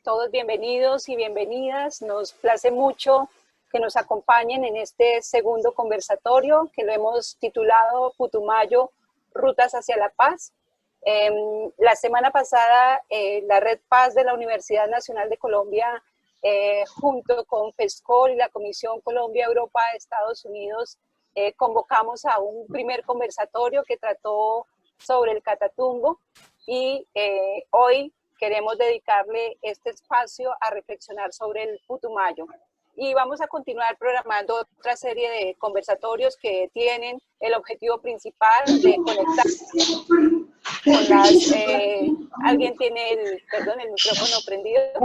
todos bienvenidos y bienvenidas. Nos place mucho que nos acompañen en este segundo conversatorio que lo hemos titulado Putumayo, Rutas hacia la Paz. La semana pasada, la Red Paz de la Universidad Nacional de Colombia, junto con FESCOL y la Comisión Colombia-Europa-Estados Unidos, convocamos a un primer conversatorio que trató sobre el Catatumbo y hoy queremos dedicarle este espacio a reflexionar sobre el Putumayo. Y vamos a continuar programando otra serie de conversatorios que tienen el objetivo principal de conectar con las... alguien tiene el micrófono prendido,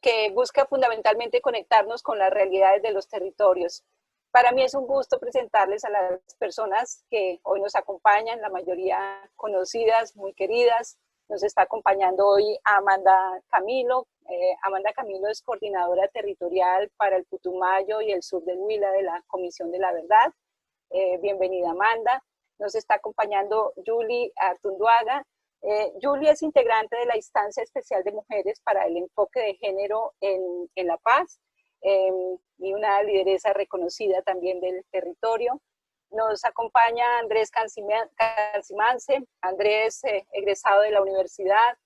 que busca fundamentalmente conectarnos con las realidades de los territorios. Para mí es un gusto presentarles a las personas que hoy nos acompañan, la mayoría conocidas, muy queridas. Nos está acompañando hoy Amanda Camilo. Amanda Camilo es coordinadora territorial para el Putumayo y el sur del Huila de la Comisión de la Verdad. Bienvenida, Amanda. Nos está acompañando Julie Artunduaga. Julie es integrante de la Instancia Especial de Mujeres para el Enfoque de Género en la Paz y una lideresa reconocida también del territorio. Nos acompaña Andrés Cancimance. Andrés, egresado de la universidad,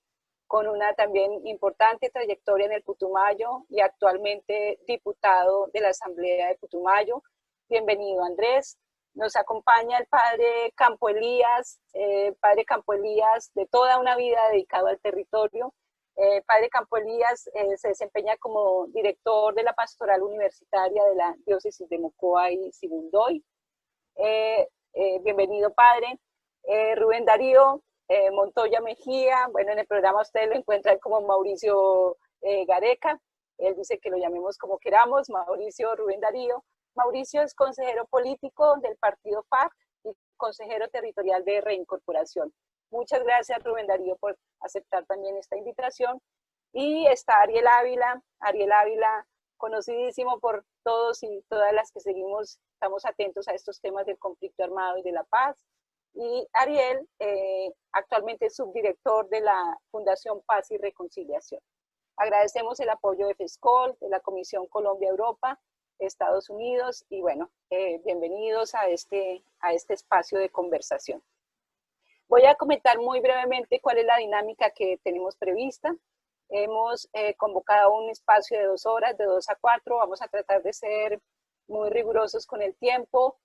con una también importante trayectoria en el Putumayo y actualmente diputado de la Asamblea de Putumayo. Bienvenido, Andrés. Nos acompaña el padre Campo Elías, de toda una vida dedicado al territorio. Padre Campo Elías se desempeña como director de la pastoral universitaria de la diócesis de Mocoa y Sibundoy. Bienvenido, padre. Rubén Darío Montoya Mejía, bueno, en el programa ustedes lo encuentran como Mauricio Gareca, él dice que lo llamemos como queramos, Mauricio Rubén Darío. Mauricio es consejero político del partido FARC y consejero territorial de Reincorporación. Muchas gracias, Rubén Darío, por aceptar también esta invitación. Y está Ariel Ávila, conocidísimo por todos y todas las que seguimos, estamos atentos a estos temas del conflicto armado y de la paz. Y Ariel, actualmente es subdirector de la Fundación Paz y Reconciliación. Agradecemos el apoyo de FESCOL, de la Comisión Colombia-Europa, Estados Unidos, y bueno, bienvenidos a este espacio de conversación. Voy a comentar muy brevemente cuál es la dinámica que tenemos prevista. Hemos convocado un espacio de 2 horas, de 2 a 4. Vamos a tratar de ser muy rigurosos con el tiempo.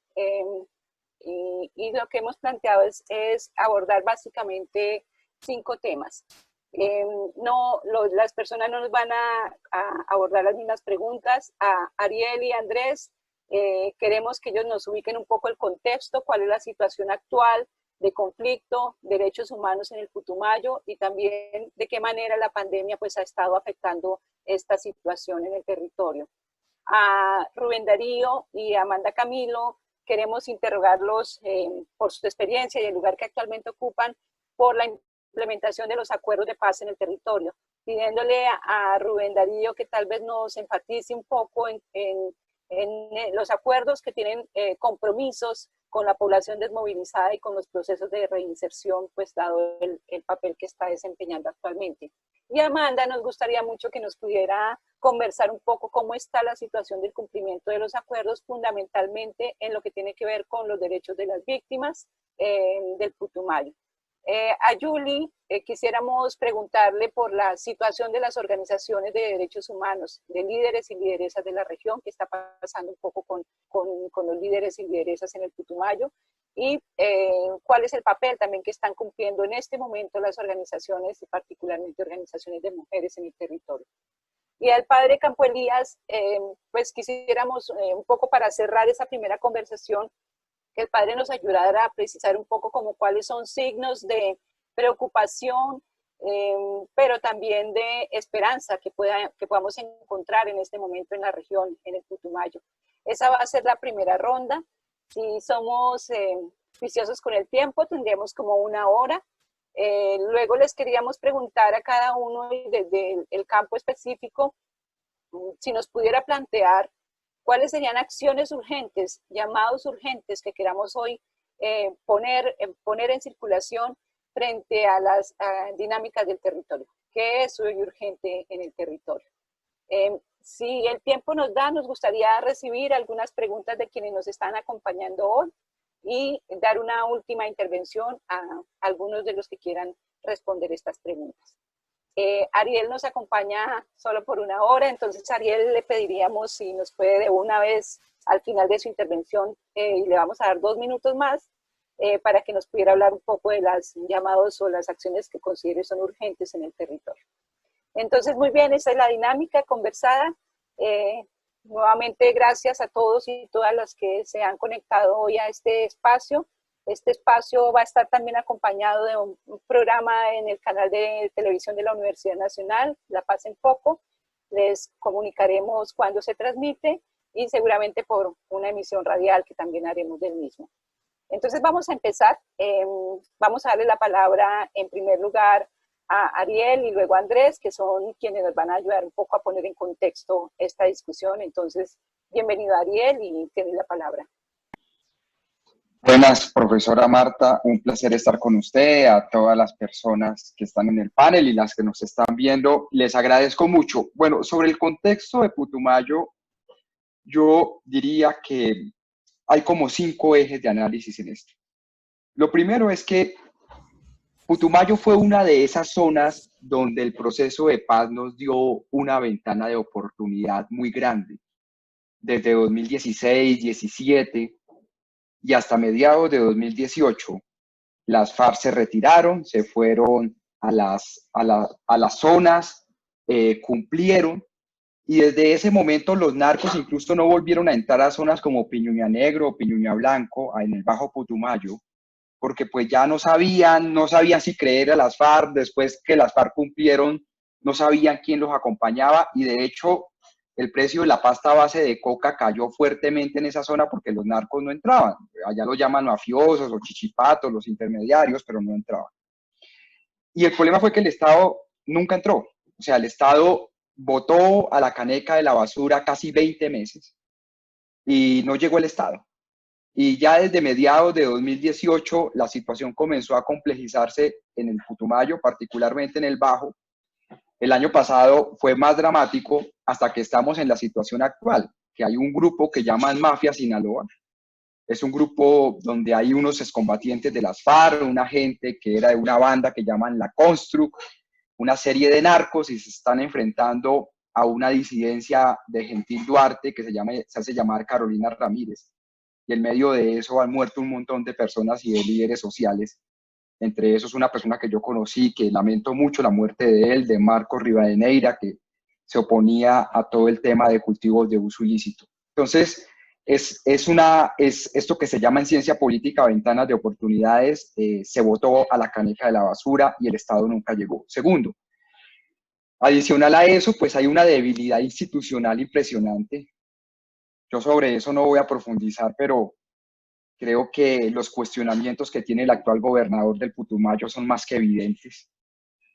Y lo que hemos planteado es abordar básicamente 5 temas. Las personas no nos van a abordar las mismas preguntas. A Ariel y Andrés queremos que ellos nos ubiquen un poco el contexto, cuál es la situación actual de conflicto, derechos humanos en el Putumayo y también de qué manera la pandemia pues ha estado afectando esta situación en el territorio. A Rubén Darío y a Amanda Camilo queremos interrogarlos por su experiencia y el lugar que actualmente ocupan por la implementación de los acuerdos de paz en el territorio, pidiéndole a Rubén Darío que tal vez nos enfatice un poco en los acuerdos que tienen compromisos con la población desmovilizada y con los procesos de reinserción, pues dado el papel que está desempeñando actualmente. Y Amanda, nos gustaría mucho que nos pudiera conversar un poco cómo está la situación del cumplimiento de los acuerdos, fundamentalmente en lo que tiene que ver con los derechos de las víctimas del Putumayo. A Julie quisiéramos preguntarle por la situación de las organizaciones de derechos humanos, de líderes y lideresas de la región, que está pasando un poco con los líderes y lideresas en el Putumayo, y cuál es el papel también que están cumpliendo en este momento las organizaciones, y particularmente organizaciones de mujeres en el territorio. Y al padre Campo Elías, pues quisiéramos un poco para cerrar esa primera conversación, que el padre nos ayudara a precisar un poco como cuáles son signos de preocupación, pero también de esperanza que podamos encontrar en este momento en la región, en el Putumayo. Esa va a ser la primera ronda. Si somos juiciosos con el tiempo, tendríamos como 1 hora. Luego les queríamos preguntar a cada uno desde el campo específico si nos pudiera plantear cuáles serían acciones urgentes, llamados urgentes que queramos hoy poner en circulación frente a las dinámicas del territorio. qué es hoy urgente en el territorio. Si el tiempo nos da, nos gustaría recibir algunas preguntas de quienes nos están acompañando hoy y dar una última intervención a algunos de los que quieran responder estas preguntas. Ariel nos acompaña solo por una hora, entonces a Ariel le pediríamos si nos puede de una vez al final de su intervención, y le vamos a dar 2 minutos más, para que nos pudiera hablar un poco de los llamados o las acciones que considere son urgentes en el territorio. Entonces, muy bien, esa es la dinámica conversada. Nuevamente, gracias a todos y todas las que se han conectado hoy a este espacio. Este espacio va a estar también acompañado de un programa en el canal de televisión de la Universidad Nacional, La Paz en Foco. Les comunicaremos cuándo se transmite y seguramente por una emisión radial que también haremos del mismo. Entonces vamos a empezar. Vamos a darle la palabra en primer lugar a Ariel y luego a Andrés, que son quienes nos van a ayudar un poco a poner en contexto esta discusión. Entonces, bienvenido Ariel y tienes la palabra. Buenas, profesora Marta, un placer estar con usted, a todas las personas que están en el panel y las que nos están viendo, les agradezco mucho. Bueno, sobre el contexto de Putumayo, yo diría que hay como 5 ejes de análisis en esto. Lo primero es que Putumayo fue una de esas zonas donde el proceso de paz nos dio una ventana de oportunidad muy grande. Desde 2016, 17 y hasta mediados de 2018, las FARC se retiraron, se fueron a las zonas, cumplieron, y desde ese momento los narcos incluso no volvieron a entrar a zonas como Piñuña Negro o Piñuña Blanco, en el Bajo Putumayo, porque pues ya no sabían si creer a las FARC. Después que las FARC cumplieron, no sabían quién los acompañaba, y de hecho el precio de la pasta base de coca cayó fuertemente en esa zona porque los narcos no entraban. Allá lo llaman mafiosos o chichipatos, los intermediarios, pero no entraban. Y el problema fue que el Estado nunca entró. O sea, el Estado botó a la caneca de la basura casi 20 meses y no llegó el Estado. Y ya desde mediados de 2018 la situación comenzó a complejizarse en el Putumayo, particularmente en el Bajo. El año pasado fue más dramático hasta que estamos en la situación actual, que hay un grupo que llaman Mafia Sinaloa. Es un grupo donde hay unos excombatientes de las FARC, una gente que era de una banda que llaman La Construc, una serie de narcos, y se están enfrentando a una disidencia de Gentil Duarte que se hace llamar Carolina Ramírez. Y en medio de eso han muerto un montón de personas y de líderes sociales. Entre esos una persona que yo conocí, que lamento mucho la muerte de él, de Marcos Rivadeneira, que se oponía a todo el tema de cultivos de uso ilícito. Entonces, es esto que se llama en ciencia política ventanas de oportunidades. Se botó a la caneca de la basura y el Estado nunca llegó. Segundo, adicional a eso, pues hay una debilidad institucional impresionante. Yo sobre eso no voy a profundizar, pero creo que los cuestionamientos que tiene el actual gobernador del Putumayo son más que evidentes.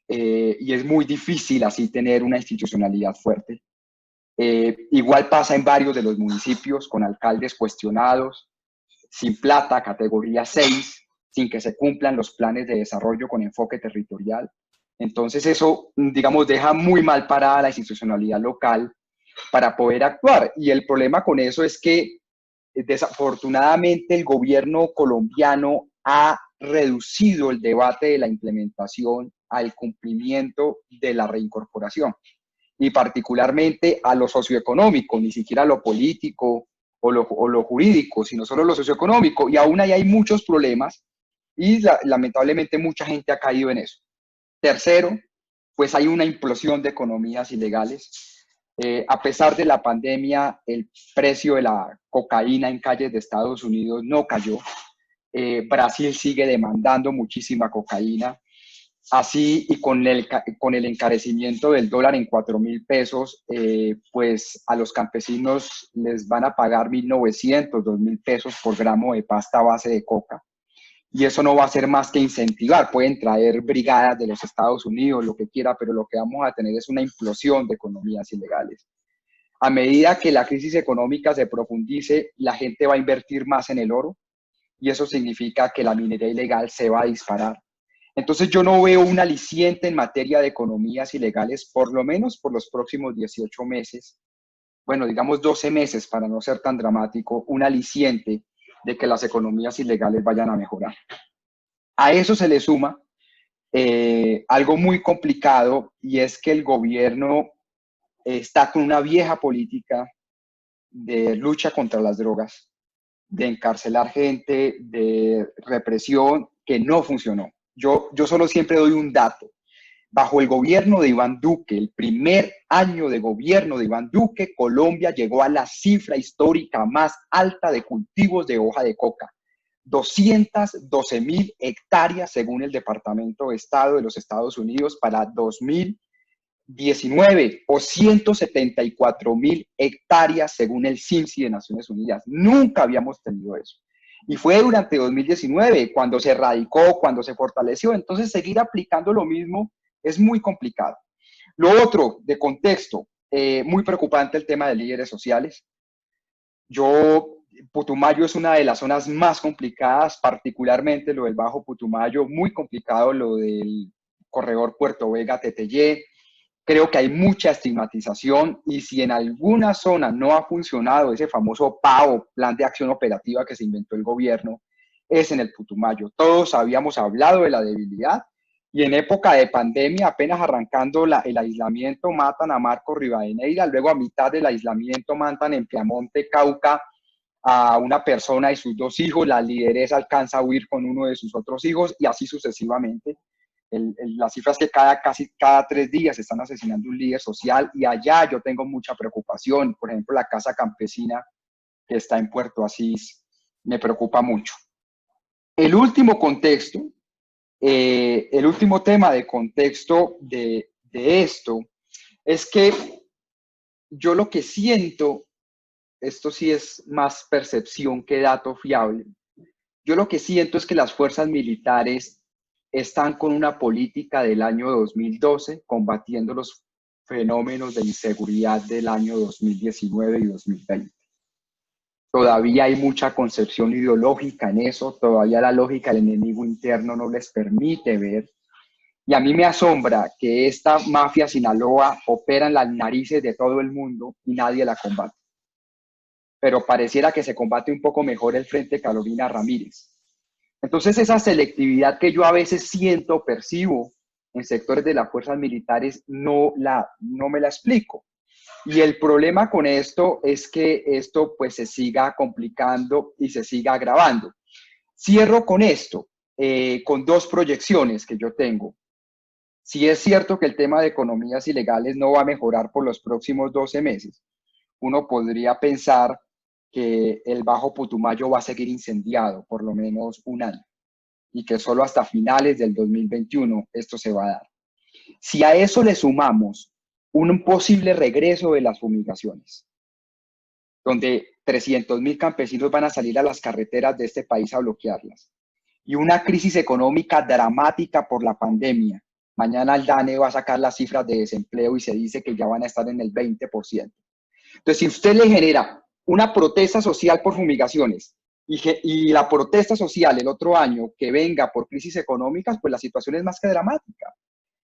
Y es muy difícil así tener una institucionalidad fuerte. Igual pasa en varios de los municipios, con alcaldes cuestionados, sin plata, categoría 6, sin que se cumplan los planes de desarrollo con enfoque territorial. Entonces eso, digamos, deja muy mal parada la institucionalidad local para poder actuar. Y el problema con eso es que desafortunadamente el gobierno colombiano ha reducido el debate de la implementación al cumplimiento de la reincorporación, y particularmente a lo socioeconómico, ni siquiera a lo político o lo jurídico, sino solo lo socioeconómico. Y aún ahí hay muchos problemas y lamentablemente mucha gente ha caído en eso. Tercero, pues hay una implosión de economías ilegales. A pesar de la pandemia, el precio de la cocaína en calles de Estados Unidos no cayó. Brasil sigue demandando muchísima cocaína. Así, y con el encarecimiento del dólar en 4.000 pesos, pues a los campesinos les van a pagar 1.900, 2.000 pesos por gramo de pasta base de coca. Y eso no va a ser más que incentivar. Pueden traer brigadas de los Estados Unidos, lo que quiera, pero lo que vamos a tener es una implosión de economías ilegales. A medida que la crisis económica se profundice, la gente va a invertir más en el oro, y eso significa que la minería ilegal se va a disparar. Entonces yo no veo un aliciente en materia de economías ilegales, por lo menos por los próximos 18 meses, bueno, digamos 12 meses para no ser tan dramático, un aliciente de que las economías ilegales vayan a mejorar. A eso se le suma algo muy complicado, y es que el gobierno está con una vieja política de lucha contra las drogas, de encarcelar gente, de represión, que no funcionó. Yo solo siempre doy un dato. Bajo el gobierno de Iván Duque, el primer año de gobierno de Iván Duque, Colombia llegó a la cifra histórica más alta de cultivos de hoja de coca. 212.000 hectáreas según el Departamento de Estado de los Estados Unidos para 2019, o 174.000 hectáreas según el CIMSI de Naciones Unidas. Nunca habíamos tenido eso. Y fue durante 2019 cuando se radicó, cuando se fortaleció. Entonces, seguir aplicando lo mismo es muy complicado. Lo otro, de contexto, muy preocupante el tema de líderes sociales. Putumayo es una de las zonas más complicadas, particularmente lo del Bajo Putumayo, muy complicado lo del corredor Puerto Vega-Teteyé. Creo que hay mucha estigmatización, y si en alguna zona no ha funcionado ese famoso PAO, Plan de Acción Operativa, que se inventó el gobierno, es en el Putumayo. Todos habíamos hablado de la debilidad, y en época de pandemia, apenas arrancando el aislamiento, matan a Marco Rivadeneira, luego a mitad del aislamiento matan en Piamonte, Cauca, a una persona y sus 2 hijos, la lideresa alcanza a huir con uno de sus otros hijos, y así sucesivamente. Las cifras que casi cada 3 días están asesinando un líder social, y allá yo tengo mucha preocupación. Por ejemplo, la Casa Campesina que está en Puerto Asís me preocupa mucho. El último contexto, el último tema de contexto de esto es que yo lo que siento, esto sí es más percepción que dato fiable, yo lo que siento es que las fuerzas militares están con una política del año 2012 combatiendo los fenómenos de inseguridad del año 2019 y 2020. Todavía hay mucha concepción ideológica en eso, todavía la lógica del enemigo interno no les permite ver. Y a mí me asombra que esta mafia Sinaloa opera en las narices de todo el mundo y nadie la combate. Pero pareciera que se combate un poco mejor el Frente Carolina Ramírez. Entonces, esa selectividad que yo a veces siento, percibo en sectores de las fuerzas militares, no me la explico. Y el problema con esto es que esto pues se siga complicando y se siga agravando. Cierro con esto, con 2 proyecciones que yo tengo. Si es cierto que el tema de economías ilegales no va a mejorar por los próximos 12 meses, uno podría pensar que el Bajo Putumayo va a seguir incendiado por lo menos un año, y que solo hasta finales del 2021 esto se va a dar. Si a eso le sumamos un posible regreso de las fumigaciones, donde 300.000 campesinos van a salir a las carreteras de este país a bloquearlas, y una crisis económica dramática por la pandemia, mañana el DANE va a sacar las cifras de desempleo y se dice que ya van a estar en el 20%. Entonces, si usted le genera una protesta social por fumigaciones y la protesta social el otro año que venga por crisis económicas, pues la situación es más que dramática.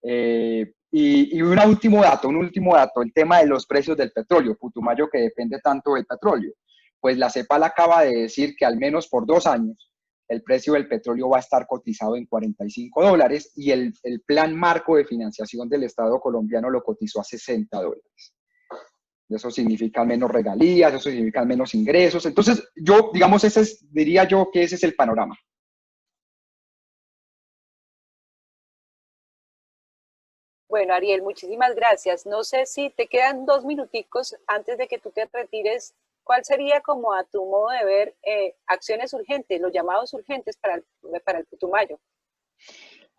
Y un último dato, el tema de los precios del petróleo, Putumayo que depende tanto del petróleo. Pues la CEPAL acaba de decir que al menos por 2 años el precio del petróleo va a estar cotizado en $45, y el plan marco de financiación del Estado colombiano lo cotizó a $60. Eso significa menos regalías, eso significa menos ingresos. Entonces, digamos, diría yo que ese es el panorama. Bueno, Ariel, muchísimas gracias. No sé si te quedan 2 minuticos antes de que tú te retires. ¿Cuál sería, como a tu modo de ver, acciones urgentes, los llamados urgentes para el Putumayo?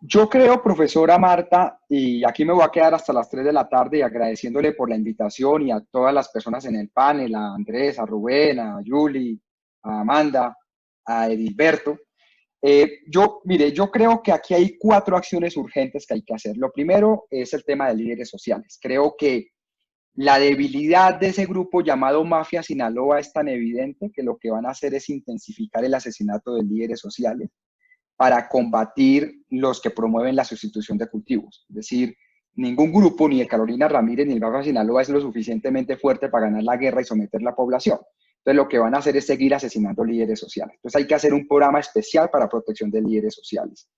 Yo creo, profesora Marta, y aquí me voy a quedar hasta las 3 de la tarde, y agradeciéndole por la invitación, y a todas las personas en el panel, a Andrés, a Rubén, a Yuli, a Amanda, a Edilberto. Mire, yo creo que aquí hay 4 acciones urgentes que hay que hacer. Lo primero es el tema de líderes sociales. Creo que la debilidad de ese grupo llamado Mafia Sinaloa es tan evidente que lo que van a hacer es intensificar el asesinato de líderes sociales. para combatir los que promueven la sustitución de cultivos. Es decir, ningún grupo, ni el Carolina Ramírez ni el Bajo Sinaloa, es lo suficientemente fuerte para ganar la guerra y someter la población. Entonces, lo que van a hacer es seguir asesinando líderes sociales. Entonces, hay que hacer un programa especial para protección de líderes sociales.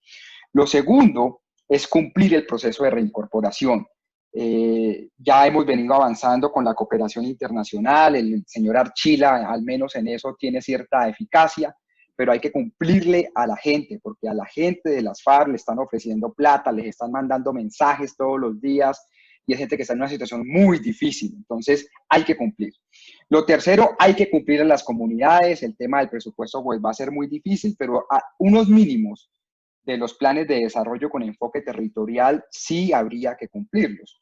Lo segundo es cumplir el proceso de reincorporación. Ya hemos venido avanzando con la cooperación internacional, el señor Archila, al menos en eso, tiene cierta eficacia, pero hay que cumplirle a la gente, porque a la gente de las FARC le están ofreciendo plata, les están mandando mensajes todos los días, y es gente que está en una situación muy difícil, entonces hay que cumplir. Lo tercero, hay que cumplir en las comunidades, el tema del presupuesto pues, va a ser muy difícil, pero a unos mínimos de los planes de desarrollo con enfoque territorial sí habría que cumplirlos.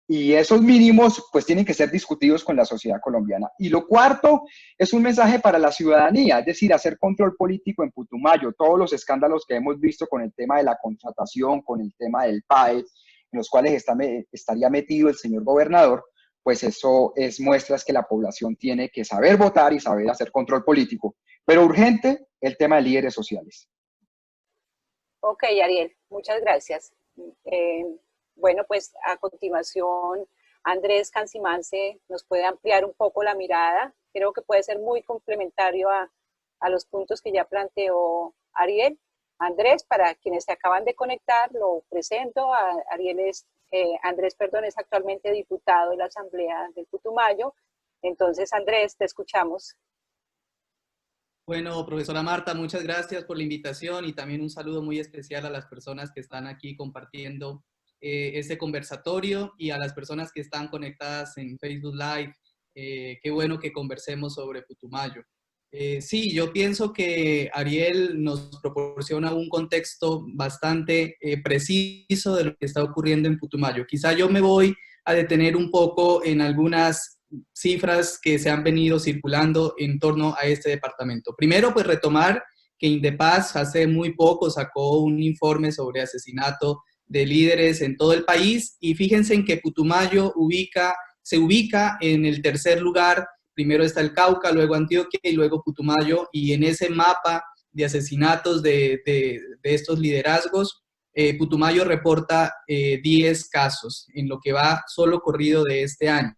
Y esos mínimos pues tienen que ser discutidos con la sociedad colombiana. Y lo cuarto es un mensaje para la ciudadanía, es decir, hacer control político en Putumayo. Todos los escándalos que hemos visto con el tema de la contratación, con el tema del PAE, en los cuales estaría metido el señor gobernador, pues eso es muestras que la población tiene que saber votar y saber hacer control político. Pero urgente el tema de líderes sociales. Ok, Ariel, muchas gracias. Bueno, pues a continuación, Andrés Cancimance nos puede ampliar un poco la mirada. Creo que puede ser muy complementario a los puntos que ya planteó Ariel. Andrés, para quienes se acaban de conectar, lo presento. Andrés, es actualmente diputado de la Asamblea del Putumayo. Entonces, Andrés, te escuchamos. Bueno, profesora Marta, muchas gracias por la invitación y también un saludo muy especial a las personas que están aquí compartiendo este conversatorio y a las personas que están conectadas en Facebook Live. Qué bueno que conversemos sobre Putumayo. Sí, yo pienso que Ariel nos proporciona un contexto bastante preciso de lo que está ocurriendo en Putumayo. Quizá yo me voy a detener un poco en algunas cifras que se han venido circulando en torno a este departamento. Primero, pues retomar que Indepaz hace muy poco sacó un informe sobre asesinato de líderes en todo el país y fíjense en que Putumayo se ubica en el tercer lugar. Primero está el Cauca, luego Antioquia y luego Putumayo, y en ese mapa de asesinatos de estos liderazgos, Putumayo reporta 10 casos en lo que va solo corrido de este año.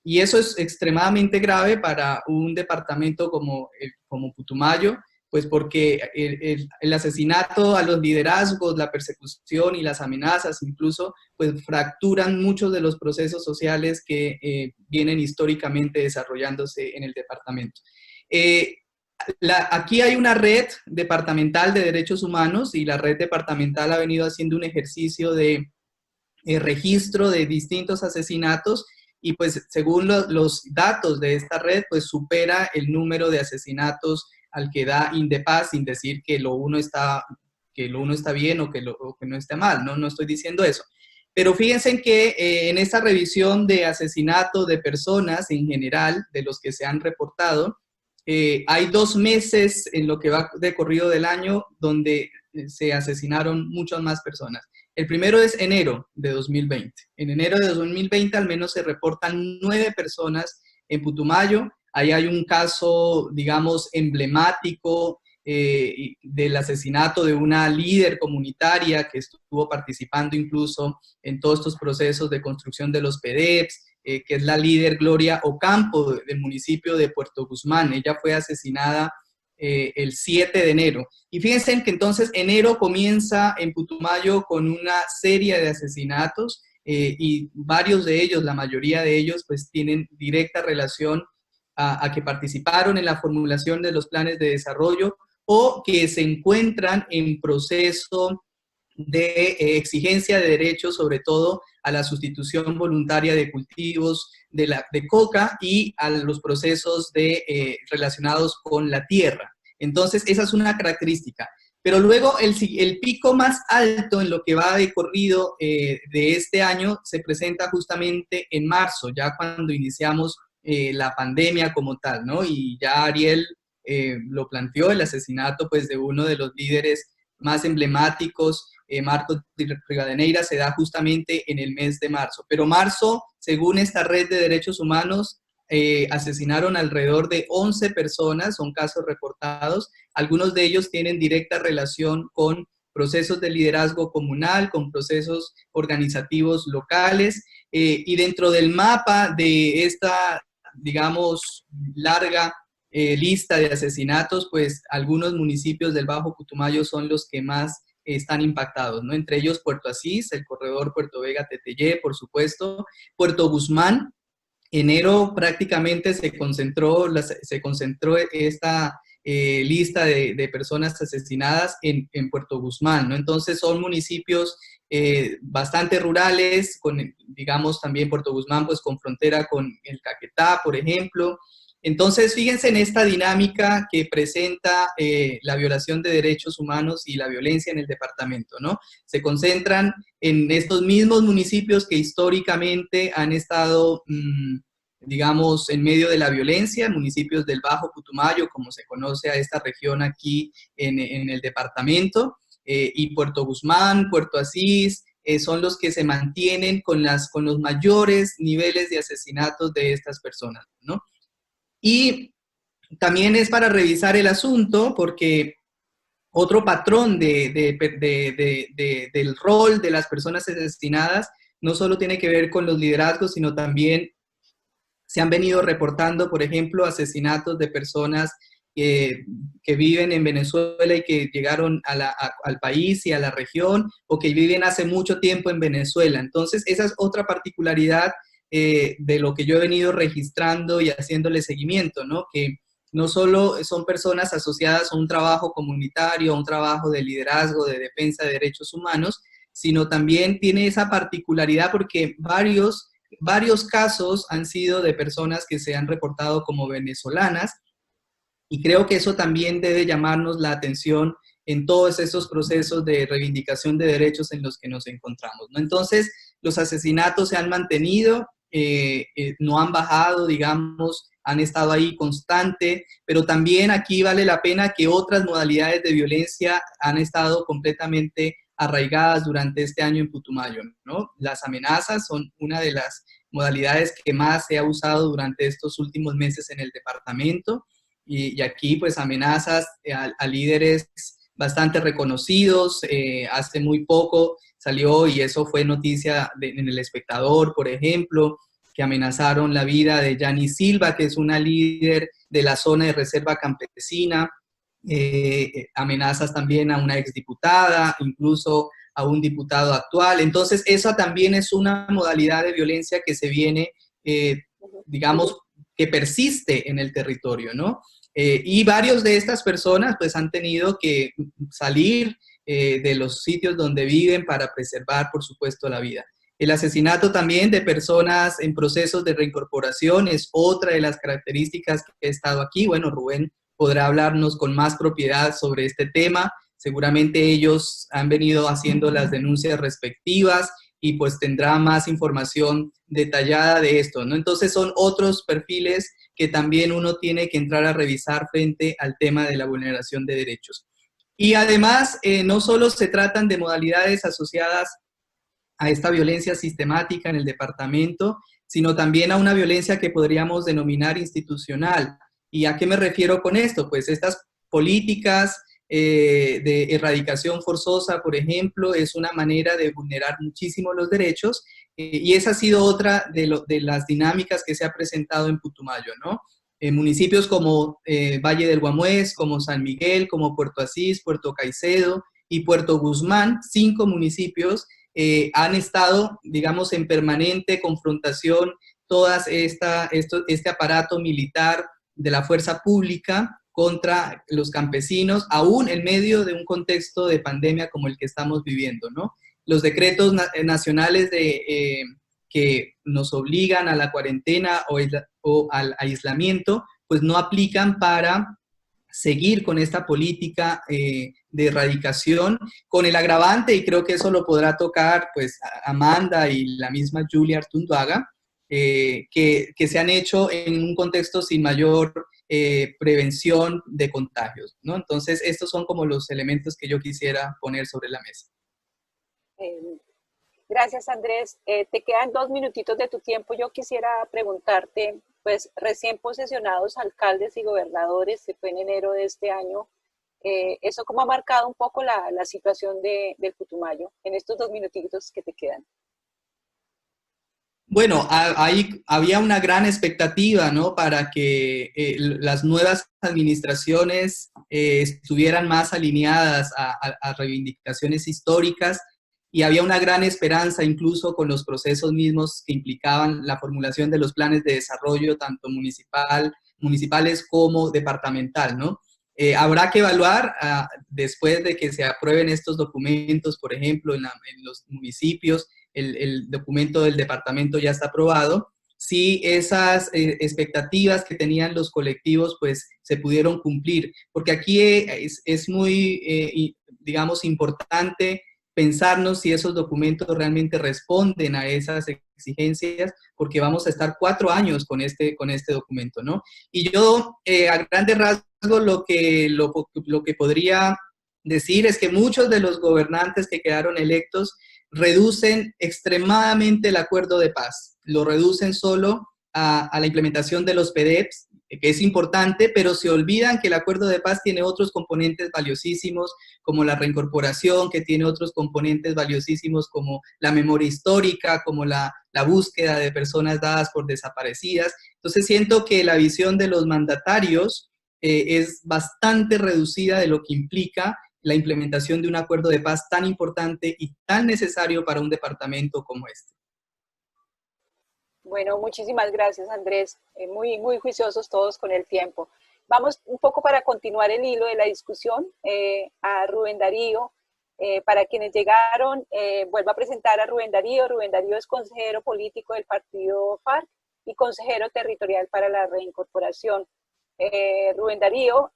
Y eso es extremadamente grave para un departamento como Putumayo, pues porque el asesinato a los liderazgos, la persecución y las amenazas incluso, pues fracturan muchos de los procesos sociales que vienen históricamente desarrollándose en el departamento. Aquí hay una red departamental de derechos humanos y la red departamental ha venido haciendo un ejercicio de registro de distintos asesinatos y pues según los datos de esta red, pues supera el número de asesinatos al que da Indepaz, sin decir que lo uno está bien o que no está mal, no estoy diciendo eso. Pero fíjense en que en esta revisión de asesinatos de personas en general, de los que se han reportado, hay 2 meses en lo que va de corrido del año donde se asesinaron muchas más personas. El primero es enero de 2020. En enero de 2020 al menos se reportan 9 personas en Putumayo. Ahí hay un caso, digamos, emblemático del asesinato de una líder comunitaria que estuvo participando incluso en todos estos procesos de construcción de los PEDEPS, que es la líder Gloria Ocampo del municipio de Puerto Guzmán. Ella fue asesinada el 7 de enero. Y fíjense en que entonces enero comienza en Putumayo con una serie de asesinatos y varios de ellos, la mayoría de ellos, pues tienen directa relación a que participaron en la formulación de los planes de desarrollo o que se encuentran en proceso de exigencia de derechos, sobre todo a la sustitución voluntaria de cultivos de coca y a los procesos relacionados con la tierra. Entonces, esa es una característica. Pero luego el pico más alto en lo que va de corrido de este año se presenta justamente en marzo, ya cuando iniciamos la pandemia como tal, ¿no? Y ya Ariel lo planteó, el asesinato pues de uno de los líderes más emblemáticos, Marcos Rivadeneira, se da justamente en el mes de marzo. Pero marzo, según esta red de derechos humanos, asesinaron alrededor de 11 personas, son casos reportados. Algunos de ellos tienen directa relación con procesos de liderazgo comunal, con procesos organizativos locales, y dentro del mapa de esta, digamos, larga lista de asesinatos, pues algunos municipios del Bajo Putumayo son los que más están impactados, ¿no? Entre ellos Puerto Asís, el corredor Puerto Vega-Tetellé, por supuesto, Puerto Guzmán. Enero prácticamente se concentró esta lista de personas asesinadas en Puerto Guzmán, ¿no? Entonces son municipios bastante rurales, digamos también Puerto Guzmán pues con frontera con el Caquetá, por ejemplo. Entonces fíjense en esta dinámica que presenta la violación de derechos humanos y la violencia en el departamento, ¿no? Se concentran en estos mismos municipios que históricamente han estado, digamos, en medio de la violencia, municipios del Bajo Putumayo, como se conoce a esta región aquí en el departamento, y Puerto Guzmán, Puerto Asís, son los que se mantienen con los mayores niveles de asesinatos de estas personas, ¿no? Y también es para revisar el asunto porque otro patrón del rol de las personas asesinadas no solo tiene que ver con los liderazgos, sino también se han venido reportando, por ejemplo, asesinatos de personas que viven en Venezuela y que llegaron al país y a la región, o que viven hace mucho tiempo en Venezuela. Entonces, esa es otra particularidad de lo que yo he venido registrando y haciéndole seguimiento, ¿no? Que no solo son personas asociadas a un trabajo comunitario, a un trabajo de liderazgo, de defensa de derechos humanos, sino también tiene esa particularidad porque varios casos han sido de personas que se han reportado como venezolanas, y creo que eso también debe llamarnos la atención en todos estos procesos de reivindicación de derechos en los que nos encontramos, ¿no? Entonces, los asesinatos se han mantenido, no han bajado, digamos, han estado ahí constante, pero también aquí vale la pena que otras modalidades de violencia han estado completamente arraigadas durante este año en Putumayo, ¿no? Las amenazas son una de las modalidades que más se ha usado durante estos últimos meses en el departamento, y aquí pues amenazas a líderes bastante reconocidos. Hace muy poco salió, y eso fue noticia en El Espectador, por ejemplo, que amenazaron la vida de Yani Silva, que es una líder de la zona de reserva campesina. Amenazas también a una exdiputada, incluso a un diputado actual. Entonces, esa también es una modalidad de violencia que se viene, digamos, que persiste en el territorio, ¿no? Y varios de estas personas pues han tenido que salir de los sitios donde viven para preservar, por supuesto, la vida. El asesinato también de personas en procesos de reincorporación es otra de las características que he estado aquí. Bueno, Rubén podrá hablarnos con más propiedad sobre este tema. Seguramente ellos han venido haciendo las denuncias respectivas y pues tendrá más información detallada de esto, ¿no? Entonces son otros perfiles que también uno tiene que entrar a revisar frente al tema de la vulneración de derechos. Y además, no solo se tratan de modalidades asociadas a esta violencia sistemática en el departamento, sino también a una violencia que podríamos denominar institucional. ¿Y a qué me refiero con esto? Pues estas políticas de erradicación forzosa, por ejemplo, es una manera de vulnerar muchísimo los derechos, y esa ha sido otra de las dinámicas que se ha presentado en Putumayo, ¿no? En municipios como Valle del Guamués, como San Miguel, como Puerto Asís, Puerto Caicedo y Puerto Guzmán, 5 municipios han estado, digamos, en permanente confrontación este aparato militar de la fuerza pública contra los campesinos, aún en medio de un contexto de pandemia como el que estamos viviendo, ¿no? Los decretos nacionales que nos obligan a la cuarentena o al aislamiento, pues no aplican para seguir con esta política de erradicación, con el agravante, y creo que eso lo podrá tocar pues Amanda y la misma Julia Artunduaga, que se han hecho en un contexto sin mayor prevención de contagios, ¿no? Entonces, estos son como los elementos que yo quisiera poner sobre la mesa. Gracias, Andrés. Te quedan 2 minutitos de tu tiempo. Yo quisiera preguntarte pues recién posesionados alcaldes y gobernadores, se fue en enero de este año. ¿Eso cómo ha marcado un poco la situación del Putumayo en estos 2 minutitos que te quedan? Bueno, ahí había una gran expectativa, ¿no? Para que las nuevas administraciones estuvieran más alineadas a reivindicaciones históricas y había una gran esperanza incluso con los procesos mismos que implicaban la formulación de los planes de desarrollo, tanto municipales como departamental, ¿no? Habrá que evaluar después de que se aprueben estos documentos, por ejemplo, en los municipios, el documento del departamento ya está aprobado, si esas expectativas que tenían los colectivos pues se pudieron cumplir, porque aquí es muy, digamos, importante pensarnos si esos documentos realmente responden a esas exigencias, porque vamos a estar 4 años con este documento, ¿no? Y yo, a grandes rasgos, lo que podría decir es que muchos de los gobernantes que quedaron electos reducen extremadamente el acuerdo de paz, lo reducen solo a la implementación de los PDEPs, que es importante, pero se olvidan que el acuerdo de paz tiene otros componentes valiosísimos, como la reincorporación, que tiene otros componentes valiosísimos como la memoria histórica, como la búsqueda de personas dadas por desaparecidas. Entonces siento que la visión de los mandatarios es bastante reducida de lo que implica la implementación de un acuerdo de paz tan importante y tan necesario para un departamento como este. Bueno, muchísimas gracias, Andrés. Muy, muy juiciosos todos con el tiempo. Vamos un poco para continuar el hilo de la discusión a Rubén Darío. Para quienes llegaron, vuelvo a presentar a Rubén Darío. Rubén Darío es consejero político del partido FARC y consejero territorial para la reincorporación. Rubén Darío,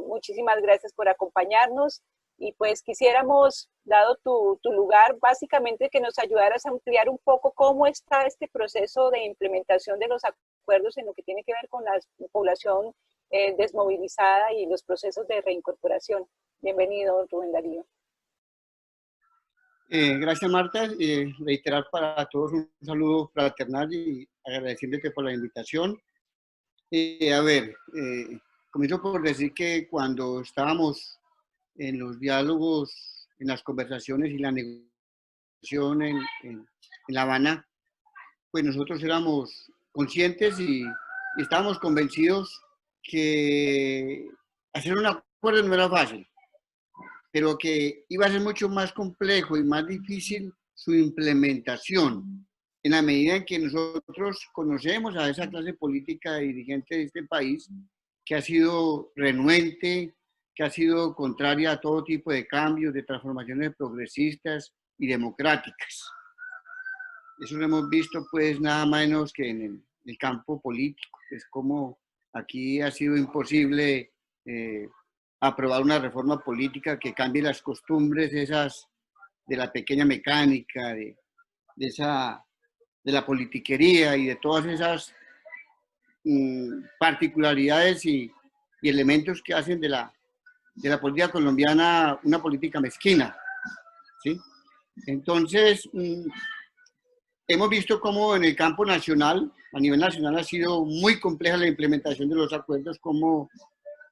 muchísimas gracias por acompañarnos y pues quisiéramos, dado tu lugar, básicamente que nos ayudaras a ampliar un poco cómo está este proceso de implementación de los acuerdos en lo que tiene que ver con la población desmovilizada y los procesos de reincorporación. Bienvenido, Rubén Darío. Gracias, Marta. Reiterar para todos un saludo fraternal y agradeciéndote por la invitación. Comienzo por decir que cuando estábamos en los diálogos, en las conversaciones y la negociación en La Habana, pues nosotros éramos conscientes y estábamos convencidos que hacer un acuerdo no era fácil, pero que iba a ser mucho más complejo y más difícil su implementación, en la medida en que nosotros conocemos a esa clase política dirigente de este país que ha sido renuente, que ha sido contraria a todo tipo de cambios, de transformaciones progresistas y democráticas. Eso lo hemos visto pues nada menos que en el campo político. Es como aquí ha sido imposible aprobar una reforma política que cambie las costumbres esas de la pequeña mecánica, de la politiquería y de todas esas particularidades y elementos que hacen de la política colombiana una política mezquina, ¿sí? Entonces, hemos visto cómo en el campo nacional, a nivel nacional, ha sido muy compleja la implementación de los acuerdos, como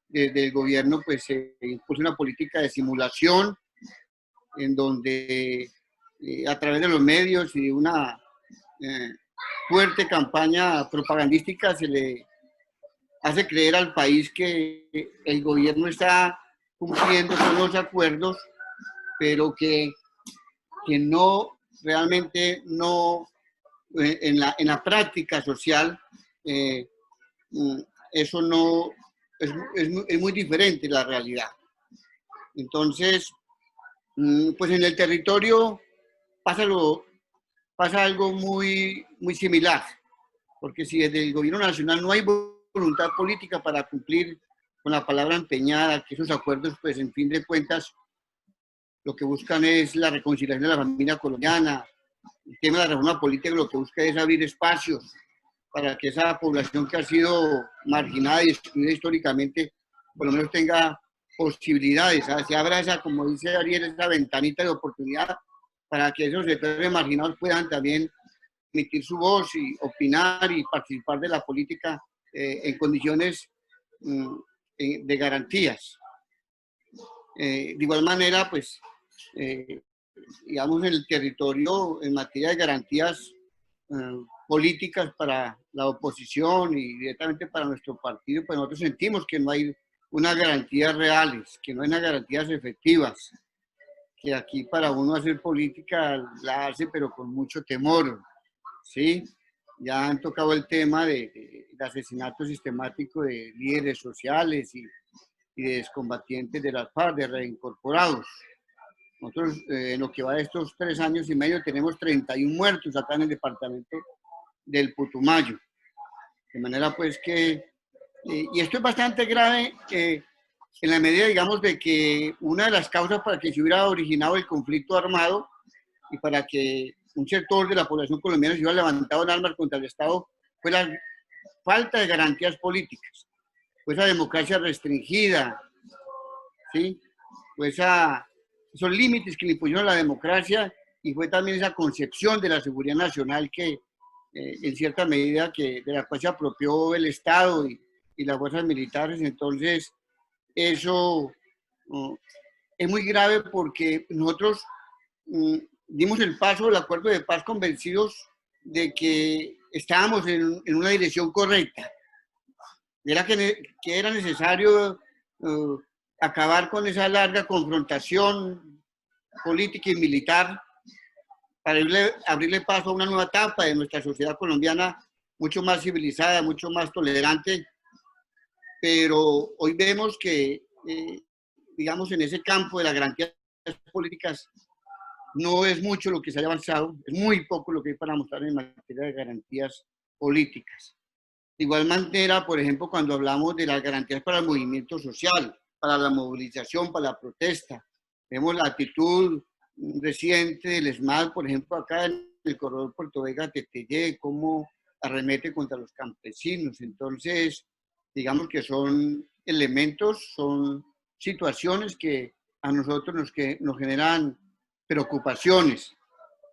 desde el gobierno pues se impuso una política de simulación en donde a través de los medios y de una fuerte campaña propagandística se le hace creer al país que el gobierno está cumpliendo con los acuerdos, pero que no, realmente no, en la práctica social, eso no, es muy diferente la realidad. Entonces, pues en el territorio pasa algo muy, muy similar, porque si desde el gobierno nacional no hay voluntad política para cumplir con la palabra empeñada, que esos acuerdos, pues en fin de cuentas, lo que buscan es la reconciliación de la familia colombiana. El tema de la reforma política lo que busca es abrir espacios para que esa población que ha sido marginada y excluida históricamente, por lo menos tenga posibilidades, ¿sabes? Se abra esa, como dice Ariel, esa ventanita de oportunidad para que esos sectores marginados puedan también emitir su voz y opinar y participar de la política en condiciones de garantías. De igual manera, pues, digamos, en el territorio, en materia de garantías políticas para la oposición y directamente para nuestro partido, pues nosotros sentimos que no hay unas garantías reales, que no hay unas garantías efectivas, que aquí para uno hacer política la hace pero con mucho temor, ¿sí? Ya han tocado el tema de asesinato sistemático de líderes sociales y de excombatientes de las FARC, de reincorporados. Nosotros, en lo que va de estos 3 años y medio, tenemos 31 muertos acá en el departamento del Putumayo. De manera pues que, y esto es bastante grave en la medida, digamos, de que una de las causas para que se hubiera originado el conflicto armado y para que un sector de la población colombiana se hubiera levantado en armas contra el Estado fue la falta de garantías políticas, fue esa democracia restringida, ¿sí? Fue esos límites que le impusieron a la democracia y fue también esa concepción de la seguridad nacional que en cierta medida de la cual se apropió el Estado y las fuerzas militares. Entonces eso es muy grave porque nosotros dimos el paso del acuerdo de paz convencidos de que estábamos en una dirección correcta. Era que era necesario acabar con esa larga confrontación política y militar para abrirle paso a una nueva etapa de nuestra sociedad colombiana mucho más civilizada, mucho más tolerante, pero hoy vemos que, digamos, en ese campo de las garantías políticas no es mucho lo que se haya avanzado, es muy poco lo que hay para mostrar en materia de garantías políticas. De igual manera, por ejemplo, cuando hablamos de las garantías para el movimiento social, para la movilización, para la protesta, vemos la actitud reciente del ESMAD, por ejemplo, acá en el corredor Puerto Vega-Teteyé, cómo arremete contra los campesinos. Entonces, digamos que son elementos, son situaciones que a nosotros nos generan preocupaciones,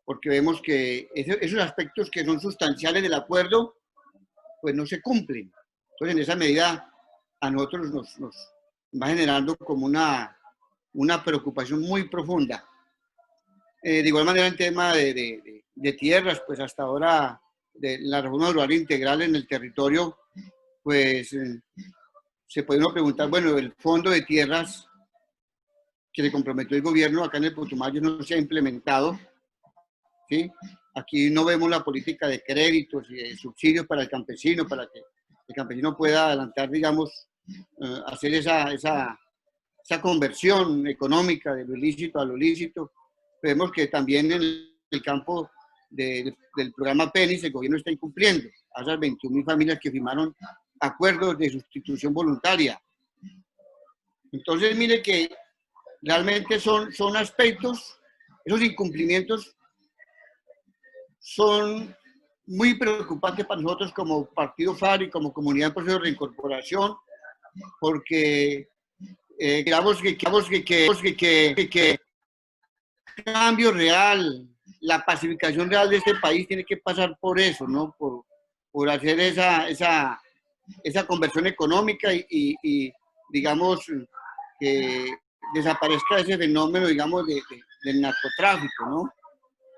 porque vemos que esos aspectos que son sustanciales del acuerdo, pues no se cumplen. Entonces, en esa medida, a nosotros nos va generando como una preocupación muy profunda. De igual manera, en tema de tierras, pues hasta ahora, de la reforma rural integral en el territorio, pues se puede uno preguntar, bueno, el fondo de tierras que se comprometió el gobierno acá en el Putumayo no se ha implementado, ¿sí? Aquí no vemos la política de créditos y de subsidios para el campesino, para que el campesino pueda adelantar, digamos, hacer esa conversión económica de lo ilícito a lo lícito. Vemos que también en el campo del programa PENIS el gobierno está incumpliendo a esas 21.000 familias que firmaron acuerdos de sustitución voluntaria. Entonces, mire que realmente son aspectos, esos incumplimientos son muy preocupantes para nosotros como Partido FARC y como comunidad en proceso de reincorporación, porque digamos que cambio real, la pacificación real de este país tiene que pasar por eso, ¿no? Por hacer esa conversión económica y digamos, que desaparezca ese fenómeno, digamos, del narcotráfico, ¿no?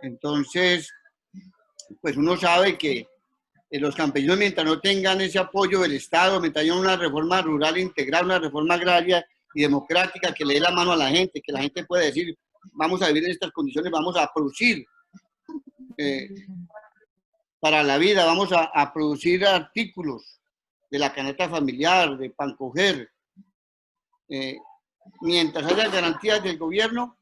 Entonces, pues uno sabe que los campesinos, mientras no tengan ese apoyo del Estado, mientras haya una reforma rural integral, una reforma agraria y democrática que le dé la mano a la gente, que la gente pueda decir, vamos a vivir en estas condiciones, vamos a producir para la vida, vamos a producir artículos de la canasta familiar, de pan coger. Mientras haya garantías del gobierno,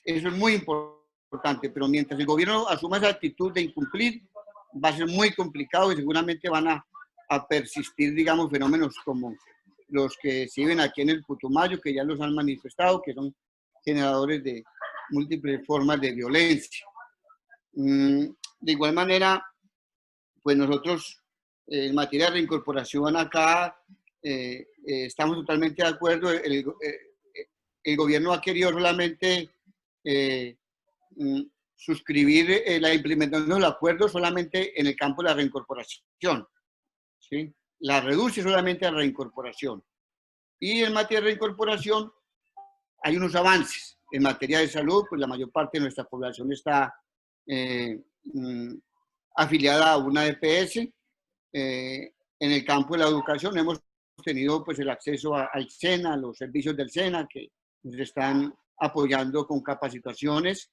eso es muy importante, pero mientras el gobierno asuma esa actitud de incumplir, va a ser muy complicado y seguramente van a persistir, digamos, fenómenos como los que se viven aquí en el Putumayo, que ya los han manifestado, que son generadores de múltiples formas de violencia. De igual manera, pues nosotros en materia de reincorporación acá estamos totalmente de acuerdo. El gobierno ha querido solamente suscribir la implementación del acuerdo solamente en el campo de la reincorporación, ¿sí? La reduce solamente a la reincorporación. Y en materia de reincorporación hay unos avances. En materia de salud, pues la mayor parte de nuestra población está afiliada a una EPS. En el campo de la educación hemos tenido pues el acceso al SENA, a los servicios del SENA que nos están apoyando con capacitaciones.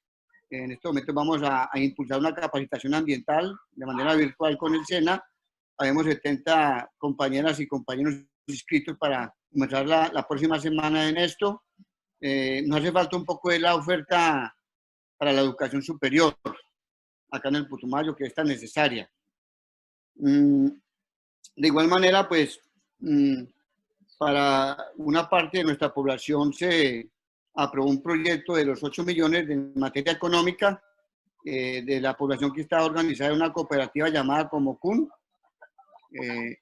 En este momento vamos a impulsar una capacitación ambiental de manera virtual con el SENA. Habemos 70 compañeras y compañeros inscritos para comenzar la próxima semana en esto. Nos hace falta un poco de la oferta para la educación superior, acá en el Putumayo, que es tan necesaria. De igual manera, pues, para una parte de nuestra población se aprobó un proyecto de los 8 millones de materia económica de la población que está organizada en una cooperativa llamada Comocún,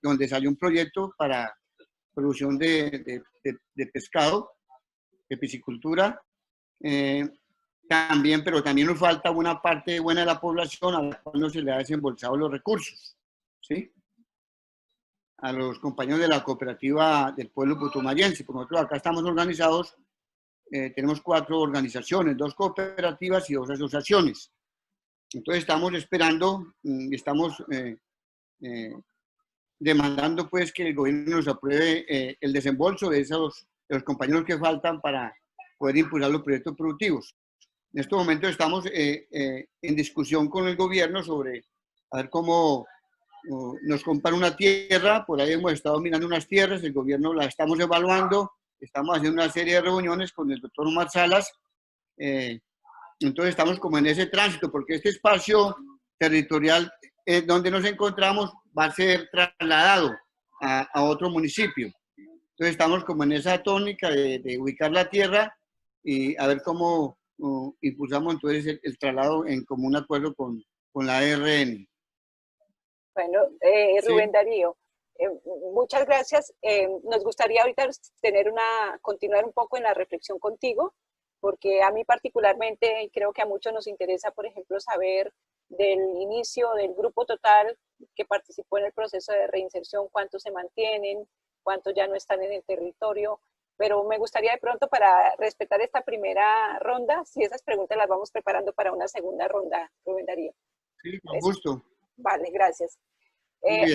donde salió un proyecto para producción de pescado, de piscicultura. También, pero también nos falta una parte buena de la población a la cual no se le ha desembolsado los recursos, ¿sí? A los compañeros de la cooperativa del pueblo putumayense. Como nosotros acá estamos organizados, tenemos 4 organizaciones, 2 cooperativas y 2 asociaciones. Entonces estamos esperando, estamos demandando pues que el gobierno nos apruebe el desembolso de los compañeros que faltan para poder impulsar los proyectos productivos. En este momento estamos en discusión con el gobierno sobre a ver cómo nos compran una tierra. Por ahí hemos estado mirando unas tierras, el gobierno la estamos evaluando, estamos haciendo una serie de reuniones con el doctor Omar Salas. Entonces estamos como en ese tránsito, porque este espacio territorial donde nos encontramos va a ser trasladado a otro municipio. Entonces estamos como en esa tónica de ubicar la tierra y a ver cómo impulsamos entonces el traslado en común acuerdo con la ARN. Bueno, Rubén Darío, muchas gracias. Nos gustaría ahorita continuar un poco en la reflexión contigo, porque a mí particularmente, y creo que a muchos nos interesa, por ejemplo, saber del inicio del grupo total que participó en el proceso de reinserción, cuántos se mantienen, cuántos ya no están en el territorio. Pero me gustaría de pronto, para respetar esta primera ronda, si esas preguntas las vamos preparando para una segunda ronda, Rubén Darío. Sí, con gusto. Vale, gracias.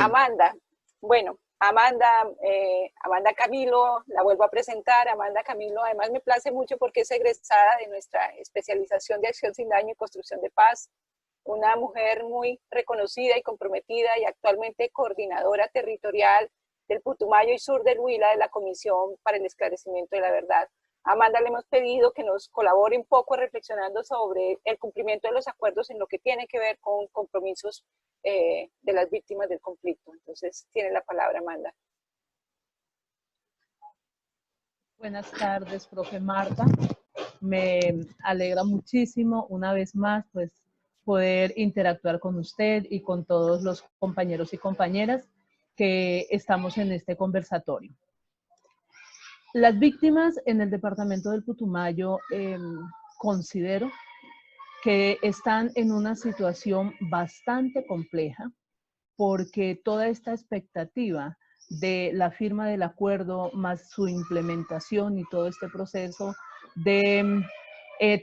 Amanda, bueno, Amanda Camilo, la vuelvo a presentar. Amanda Camilo, además me place mucho porque es egresada de nuestra especialización de Acción Sin Daño y Construcción de Paz, una mujer muy reconocida y comprometida y actualmente coordinadora territorial del Putumayo y sur del Huila de la Comisión para el Esclarecimiento de la Verdad. A Amanda le hemos pedido que nos colabore un poco reflexionando sobre el cumplimiento de los acuerdos en lo que tiene que ver con compromisos de las víctimas del conflicto. Entonces, tiene la palabra Amanda. Buenas tardes, profe Marta. Me alegra muchísimo una vez más pues, poder interactuar con usted y con todos los compañeros y compañeras que estamos en este conversatorio. Las víctimas en el departamento del Putumayo considero que están en una situación bastante compleja porque toda esta expectativa de la firma del acuerdo más su implementación y todo este proceso de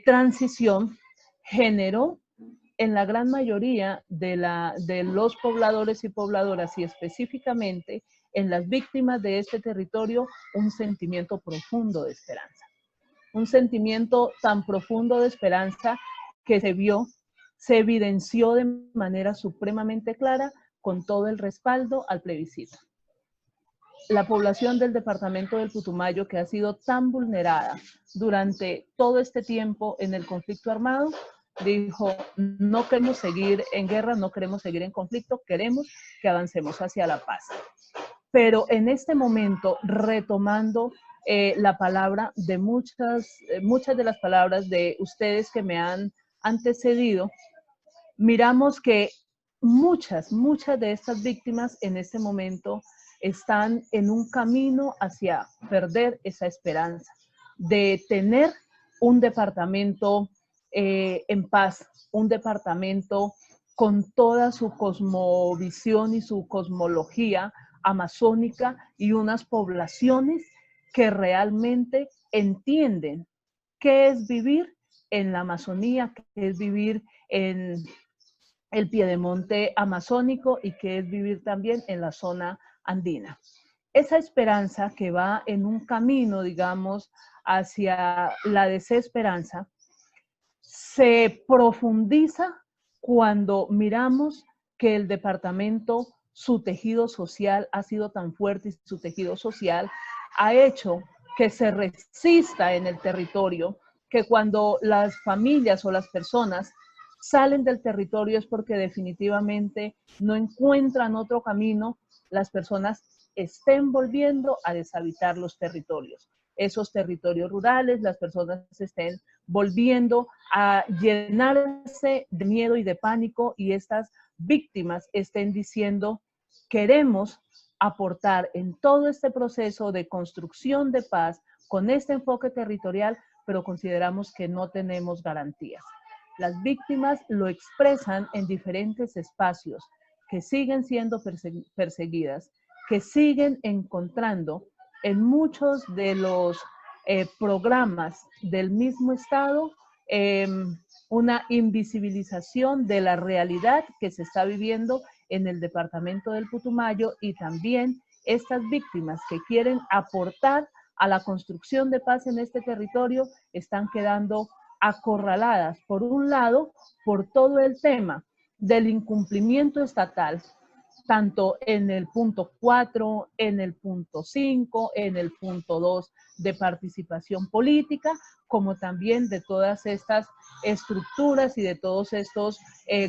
transición generó en la gran mayoría de los pobladores y pobladoras y específicamente en las víctimas de este territorio un sentimiento profundo de esperanza. Un sentimiento tan profundo de esperanza que se evidenció de manera supremamente clara con todo el respaldo al plebiscito. La población del departamento del Putumayo, que ha sido tan vulnerada durante todo este tiempo en el conflicto armado, dijo, no queremos seguir en guerra, no queremos seguir en conflicto, queremos que avancemos hacia la paz. Pero en este momento, retomando la palabra de muchas de las palabras de ustedes que me han antecedido, miramos que muchas de estas víctimas en este momento están en un camino hacia perder esa esperanza de tener un departamento en paz, un departamento con toda su cosmovisión y su cosmología amazónica y unas poblaciones que realmente entienden qué es vivir en la Amazonía, qué es vivir en el piedemonte amazónico y qué es vivir también en la zona andina. Esa esperanza que va en un camino, digamos, hacia la desesperanza, se profundiza cuando miramos que el departamento, su tejido social ha sido tan fuerte y su tejido social ha hecho que se resista en el territorio, que cuando las familias o las personas salen del territorio es porque definitivamente no encuentran otro camino, las personas estén volviendo a deshabitar los territorios. Esos territorios rurales, las personas estén volviendo a llenarse de miedo y de pánico y estas víctimas estén diciendo, queremos aportar en todo este proceso de construcción de paz con este enfoque territorial, pero consideramos que no tenemos garantías. Las víctimas lo expresan en diferentes espacios que siguen siendo perseguidas, que siguen encontrando en muchos de los programas del mismo Estado una invisibilización de la realidad que se está viviendo en el departamento del Putumayo y también estas víctimas que quieren aportar a la construcción de paz en este territorio están quedando acorraladas, por un lado, por todo el tema del incumplimiento estatal, tanto en el punto 4, en el punto 5, en el punto 2 de participación política, como también de todas estas estructuras y de todos estos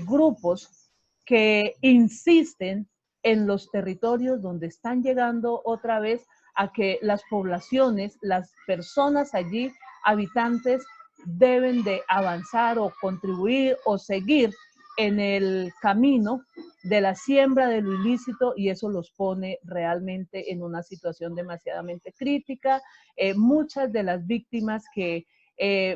grupos que insisten en los territorios donde están llegando otra vez a que las poblaciones, las personas allí, habitantes, deben de avanzar o contribuir o seguir en el camino de la siembra de lo ilícito y eso los pone realmente en una situación demasiadamente crítica. Muchas de las víctimas que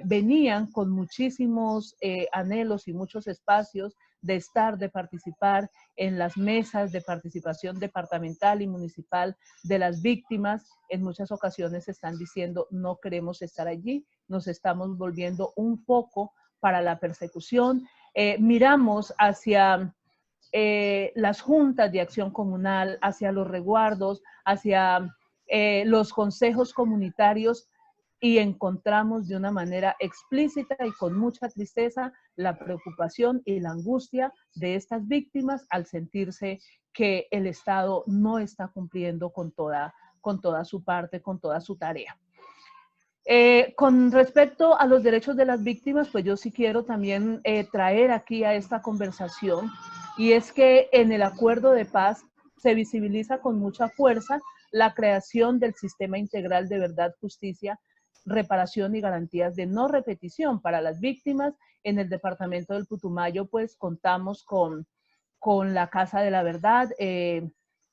venían con muchísimos anhelos y muchos espacios de estar, de participar en las mesas de participación departamental y municipal de las víctimas, en muchas ocasiones están diciendo no queremos estar allí, nos estamos volviendo un foco para la persecución. Miramos hacia las juntas de acción comunal, hacia los resguardos, hacia los consejos comunitarios y encontramos de una manera explícita y con mucha tristeza la preocupación y la angustia de estas víctimas al sentirse que el Estado no está cumpliendo con toda su parte, con toda su tarea. Con respecto a los derechos de las víctimas, pues yo sí quiero también traer aquí a esta conversación, y es que en el acuerdo de paz se visibiliza con mucha fuerza la creación del sistema integral de verdad, justicia, reparación y garantías de no repetición para las víctimas. En el departamento del Putumayo, pues contamos con la Casa de la Verdad,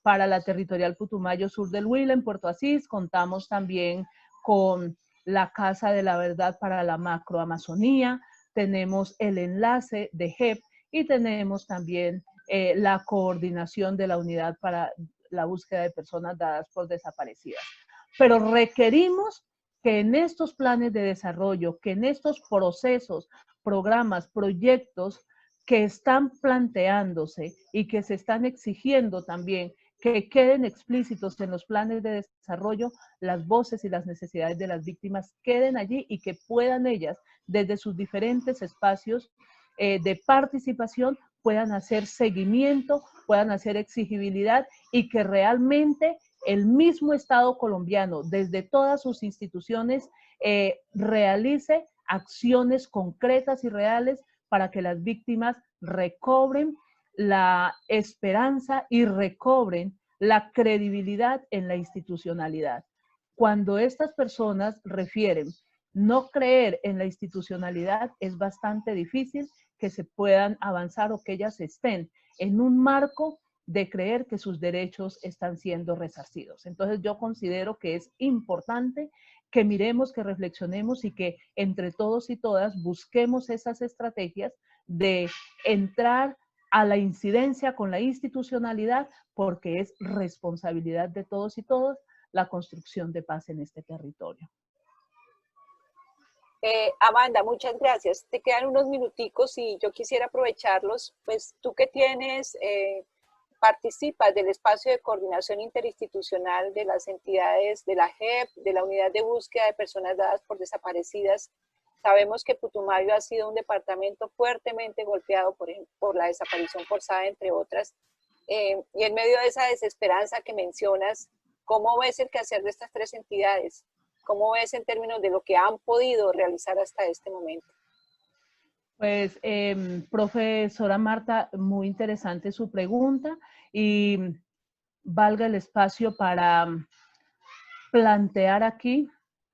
para la territorial Putumayo Sur del Huila, en Puerto Asís, contamos también con la Casa de la Verdad para la Macroamazonía, tenemos el enlace de JEP y tenemos también la coordinación de la unidad para la búsqueda de personas dadas por desaparecidas. Pero requerimos que en estos planes de desarrollo, que en estos procesos, programas, proyectos que están planteándose y que se están exigiendo también que queden explícitos en los planes de desarrollo, las voces y las necesidades de las víctimas queden allí y que puedan ellas, desde sus diferentes espacios de participación, puedan hacer seguimiento, puedan hacer exigibilidad y que realmente el mismo Estado colombiano, desde todas sus instituciones, realice acciones concretas y reales para que las víctimas recobren la esperanza y recobren la credibilidad en la institucionalidad. Cuando estas personas refieren no creer en la institucionalidad, es bastante difícil que se puedan avanzar o que ellas estén en un marco de creer que sus derechos están siendo resarcidos. Entonces yo considero que es importante que miremos, que reflexionemos y que entre todos y todas busquemos esas estrategias de entrar a la incidencia con la institucionalidad, porque es responsabilidad de todos y todas la construcción de paz en este territorio. Amanda, muchas gracias. Te quedan unos minuticos y yo quisiera aprovecharlos. Pues tú que tienes, participas del espacio de coordinación interinstitucional de las entidades de la JEP, de la Unidad de Búsqueda de Personas Dadas por Desaparecidas. Sabemos que Putumayo ha sido un departamento fuertemente golpeado por la desaparición forzada, entre otras. Y en medio de esa desesperanza que mencionas, ¿cómo ves el quehacer de estas tres entidades? ¿Cómo ves en términos de lo que han podido realizar hasta este momento? Pues, profesora Marta, muy interesante su pregunta y valga el espacio para plantear aquí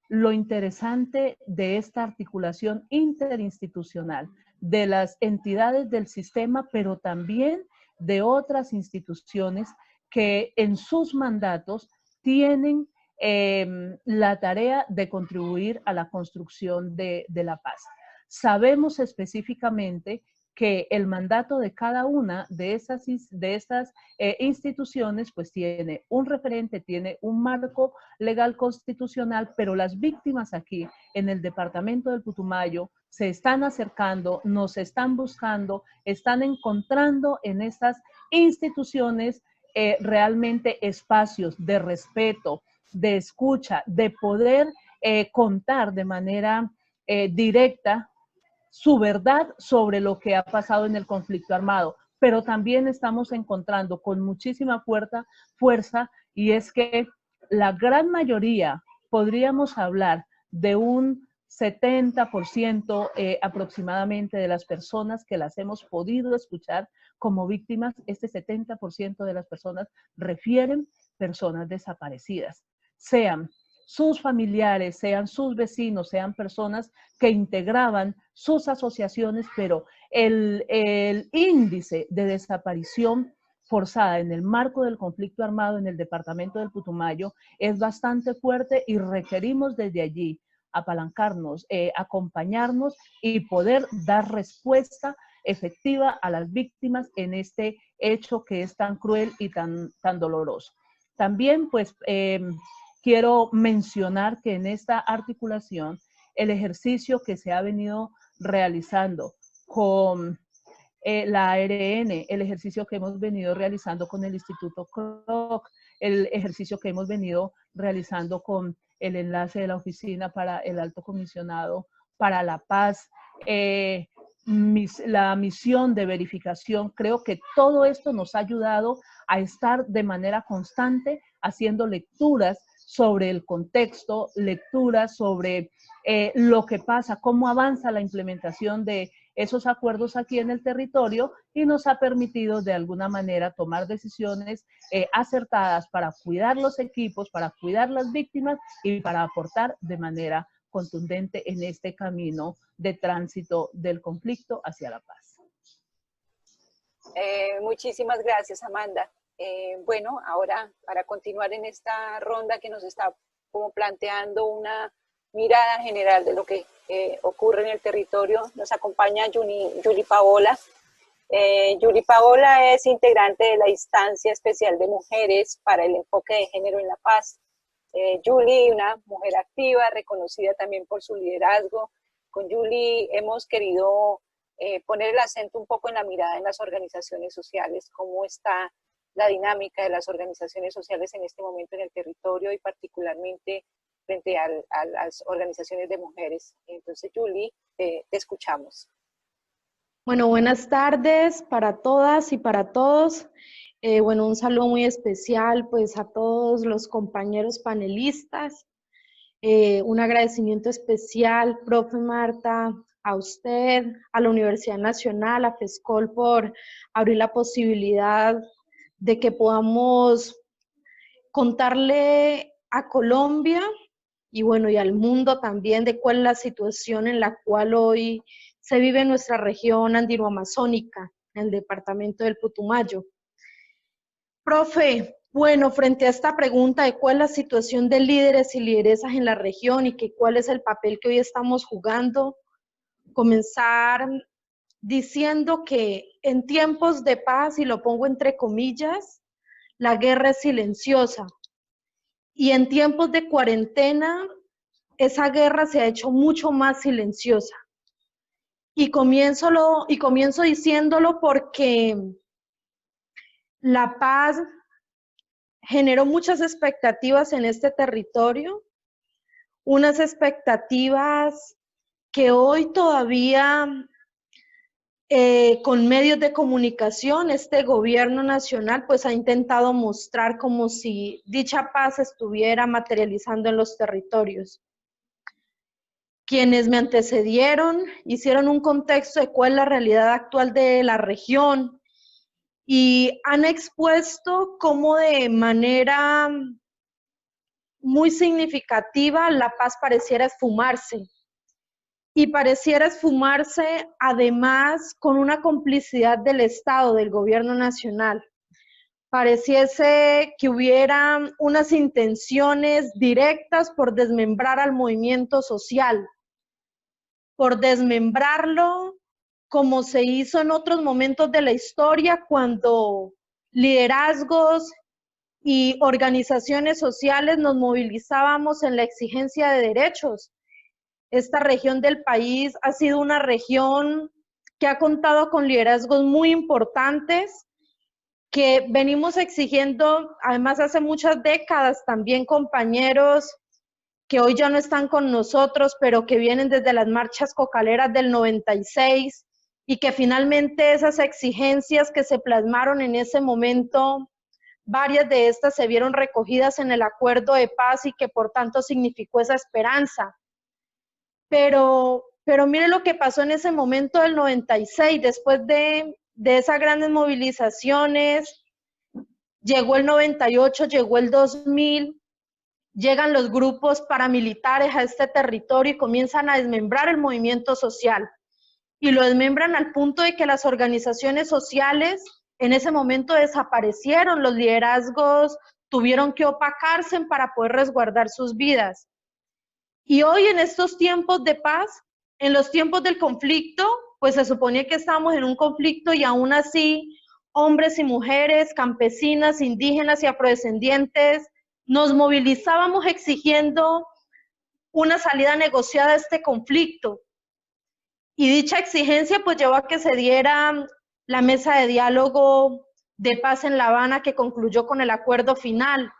lo interesante de esta articulación interinstitucional de las entidades del sistema, pero también de otras instituciones que en sus mandatos tienen la tarea de contribuir a la construcción de la paz. Sabemos específicamente que el mandato de cada una de estas instituciones pues tiene un referente, tiene un marco legal constitucional, pero las víctimas aquí en el departamento del Putumayo se están acercando, nos están buscando, están encontrando en estas instituciones realmente espacios de respeto, de escucha, de poder contar de manera directa su verdad sobre lo que ha pasado en el conflicto armado, pero también estamos encontrando con muchísima fuerza y es que la gran mayoría, podríamos hablar de un 70% aproximadamente de las personas que las hemos podido escuchar como víctimas, este 70% de las personas refieren personas desaparecidas, sean sus familiares, sean sus vecinos, sean personas que integraban sus asociaciones, pero el índice de desaparición forzada en el marco del conflicto armado en el departamento del Putumayo es bastante fuerte y requerimos desde allí apalancarnos, acompañarnos y poder dar respuesta efectiva a las víctimas en este hecho que es tan cruel y tan doloroso. También, pues, quiero mencionar que en esta articulación, el ejercicio que se ha venido realizando con la ARN, el ejercicio que hemos venido realizando con el Instituto CROC, el ejercicio que hemos venido realizando con el enlace de la Oficina para el Alto Comisionado para la Paz, la misión de verificación, creo que todo esto nos ha ayudado a estar de manera constante haciendo lecturas sobre el contexto, lecturas sobre lo que pasa, cómo avanza la implementación de esos acuerdos aquí en el territorio y nos ha permitido de alguna manera tomar decisiones acertadas para cuidar los equipos, para cuidar las víctimas y para aportar de manera contundente en este camino de tránsito del conflicto hacia la paz. Muchísimas gracias, Amanda. Bueno, ahora para continuar en esta ronda que nos está como planteando una mirada general de lo que ocurre en el territorio, nos acompaña Yuli Paola. Yuli Paola es integrante de la Instancia Especial de Mujeres para el Enfoque de Género en la Paz. Yuli, una mujer activa, reconocida también por su liderazgo. Con Yuli hemos querido poner el acento un poco en la mirada en las organizaciones sociales, cómo está la dinámica de las organizaciones sociales en este momento en el territorio y particularmente frente a las organizaciones de mujeres. Entonces, Yuli, te escuchamos. Bueno, buenas tardes para todas y para todos. Bueno, un saludo muy especial pues a todos los compañeros panelistas. Un agradecimiento especial, profe Marta, a usted, a la Universidad Nacional, a FESCOL por abrir la posibilidad de que podamos contarle a Colombia y bueno, y al mundo también de cuál es la situación en la cual hoy se vive en nuestra región andino-amazónica, en el departamento del Putumayo. Profe, bueno, frente a esta pregunta de cuál es la situación de líderes y lideresas en la región y que cuál es el papel que hoy estamos jugando, comenzar diciendo que en tiempos de paz, y lo pongo entre comillas, la guerra es silenciosa. Y en tiempos de cuarentena, esa guerra se ha hecho mucho más silenciosa. Y comienzo diciéndolo porque la paz generó muchas expectativas en este territorio, unas expectativas que hoy todavía con medios de comunicación este gobierno nacional pues ha intentado mostrar como si dicha paz estuviera materializando en los territorios. Quienes me antecedieron hicieron un contexto de cuál es la realidad actual de la región y han expuesto cómo de manera muy significativa la paz pareciera esfumarse. Y pareciera esfumarse además con una complicidad del Estado, del gobierno nacional. Pareciese que hubiera unas intenciones directas por desmembrar al movimiento social, por desmembrarlo como se hizo en otros momentos de la historia cuando liderazgos y organizaciones sociales nos movilizábamos en la exigencia de derechos. Esta región del país ha sido una región que ha contado con liderazgos muy importantes que venimos exigiendo, además hace muchas décadas, también compañeros que hoy ya no están con nosotros, pero que vienen desde las marchas cocaleras del 96 y que finalmente esas exigencias que se plasmaron en ese momento, varias de estas se vieron recogidas en el acuerdo de paz y que por tanto significó esa esperanza. Pero mire lo que pasó en ese momento del 96, después de esas grandes movilizaciones, llegó el 98, llegó el 2000, llegan los grupos paramilitares a este territorio y comienzan a desmembrar el movimiento social. Y lo desmembran al punto de que las organizaciones sociales en ese momento desaparecieron, los liderazgos tuvieron que opacarse para poder resguardar sus vidas. Y hoy en estos tiempos de paz, en los tiempos del conflicto, pues se suponía que estábamos en un conflicto y aún así hombres y mujeres, campesinas, indígenas y afrodescendientes nos movilizábamos exigiendo una salida negociada a este conflicto. Y dicha exigencia pues llevó a que se diera la mesa de diálogo de paz en La Habana que concluyó con el acuerdo final.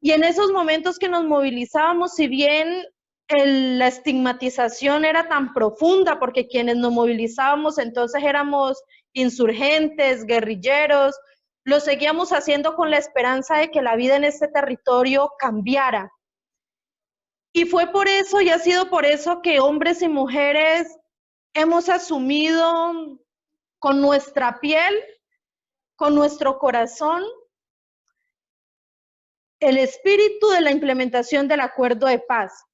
Y en esos momentos que nos movilizábamos, si bien la estigmatización era tan profunda, porque quienes nos movilizábamos entonces éramos insurgentes, guerrilleros, lo seguíamos haciendo con la esperanza de que la vida en este territorio cambiara. Y fue por eso y ha sido por eso que hombres y mujeres hemos asumido con nuestra piel, con nuestro corazón, el espíritu de la implementación del acuerdo de paz.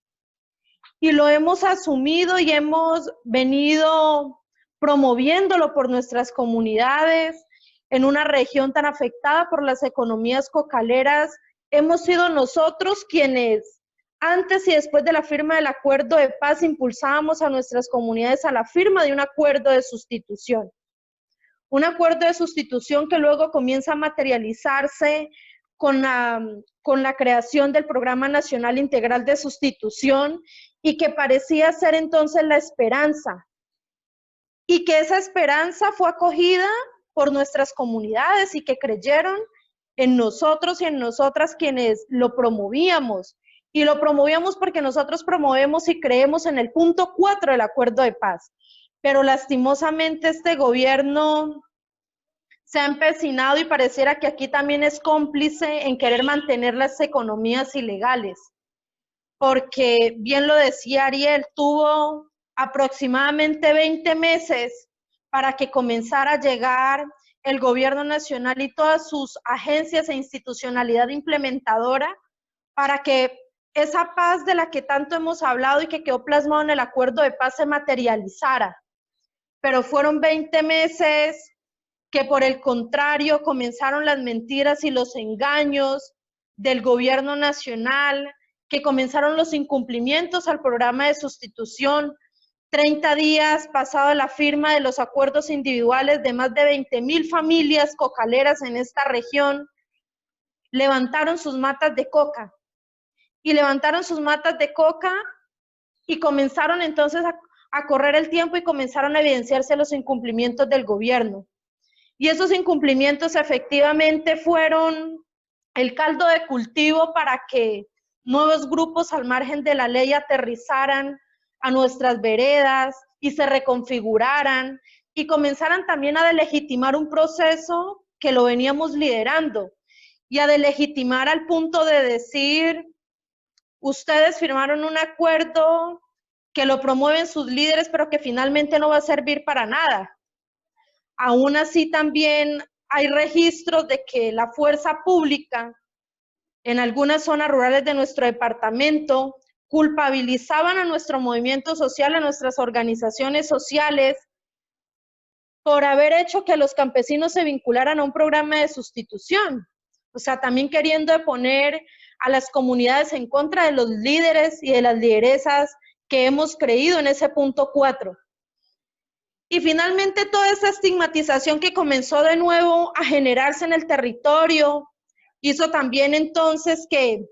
Y lo hemos asumido y hemos venido promoviéndolo por nuestras comunidades. En una región tan afectada por las economías cocaleras, hemos sido nosotros quienes, antes y después de la firma del acuerdo de paz, impulsábamos a nuestras comunidades a la firma de un acuerdo de sustitución. Un acuerdo de sustitución que luego comienza a materializarse con la creación del Programa Nacional Integral de Sustitución y que parecía ser entonces la esperanza. Y que esa esperanza fue acogida por nuestras comunidades y que creyeron en nosotros y en nosotras quienes lo promovíamos. Y lo promovíamos porque nosotros promovemos y creemos en el punto 4 del acuerdo de paz. Pero lastimosamente este gobierno se ha empecinado y pareciera que aquí también es cómplice en querer mantener las economías ilegales. Porque, bien lo decía Ariel, tuvo aproximadamente 20 meses para que comenzara a llegar el gobierno nacional y todas sus agencias e institucionalidad implementadora para que esa paz de la que tanto hemos hablado y que quedó plasmado en el acuerdo de paz se materializara. Pero fueron 20 meses que por el contrario comenzaron las mentiras y los engaños del gobierno nacional, que comenzaron los incumplimientos al programa de sustitución. 30 días pasado la firma de los acuerdos individuales de más de 20,000 familias cocaleras en esta región, levantaron sus matas de coca. Y levantaron sus matas de coca y comenzaron entonces a correr el tiempo y comenzaron a evidenciarse los incumplimientos del gobierno. Y esos incumplimientos efectivamente fueron el caldo de cultivo para que nuevos grupos al margen de la ley aterrizaran a nuestras veredas y se reconfiguraran y comenzaran también a delegitimar un proceso que lo veníamos liderando y a delegitimar al punto de decir, ustedes firmaron un acuerdo que lo promueven sus líderes, pero que finalmente no va a servir para nada. Aún así también hay registros de que la fuerza pública en algunas zonas rurales de nuestro departamento culpabilizaban a nuestro movimiento social, a nuestras organizaciones sociales, por haber hecho que los campesinos se vincularan a un programa de sustitución. O sea, también queriendo poner a las comunidades en contra de los líderes y de las lideresas que hemos creído en ese punto 4. Y finalmente toda esa estigmatización que comenzó de nuevo a generarse en el territorio, hizo también entonces que,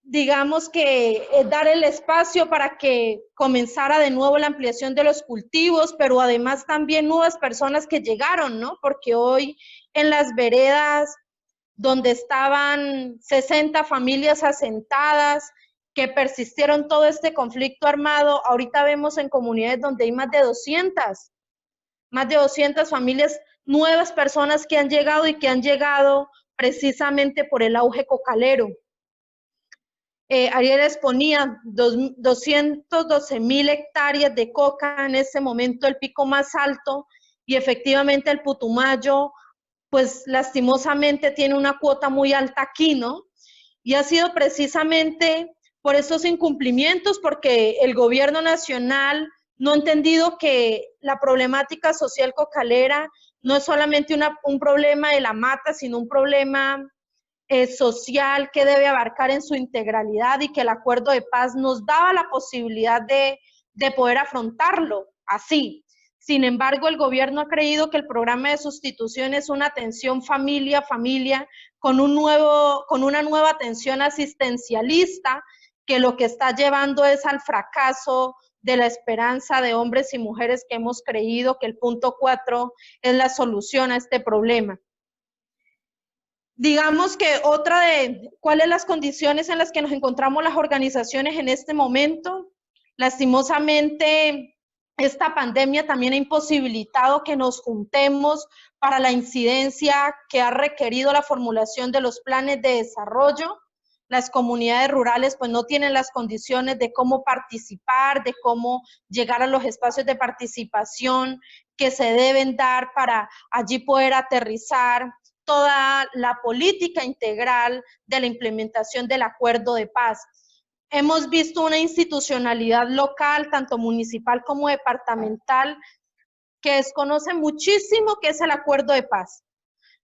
digamos que dar el espacio para que comenzara de nuevo la ampliación de los cultivos, pero además también nuevas personas que llegaron, ¿no? Porque hoy en las veredas donde estaban 60 familias asentadas, que persistieron todo este conflicto armado, ahorita vemos en comunidades donde hay más de 200 familias, nuevas personas que han llegado y que han llegado precisamente por el auge cocalero. Ariel exponía 212,000 hectáreas de coca en ese momento, el pico más alto, y efectivamente el Putumayo, pues lastimosamente tiene una cuota muy alta aquí, ¿no? Y ha sido precisamente por esos incumplimientos, porque el gobierno nacional no ha entendido que la problemática social cocalera no es solamente un problema de la mata, sino un problema social que debe abarcar en su integralidad y que el acuerdo de paz nos daba la posibilidad de poder afrontarlo así. Sin embargo, el gobierno ha creído que el programa de sustitución es una atención familia a familia con una nueva atención asistencialista, que lo que está llevando es al fracaso de la esperanza de hombres y mujeres que hemos creído que el punto 4 es la solución a este problema. Digamos que otra de cuáles las condiciones en las que nos encontramos las organizaciones en este momento. Lastimosamente, esta pandemia también ha imposibilitado que nos juntemos para la incidencia que ha requerido la formulación de los planes de desarrollo. Las comunidades rurales pues no tienen las condiciones de cómo participar, de cómo llegar a los espacios de participación que se deben dar para allí poder aterrizar toda la política integral de la implementación del acuerdo de paz. Hemos visto una institucionalidad local, tanto municipal como departamental, que desconoce muchísimo qué es el acuerdo de paz.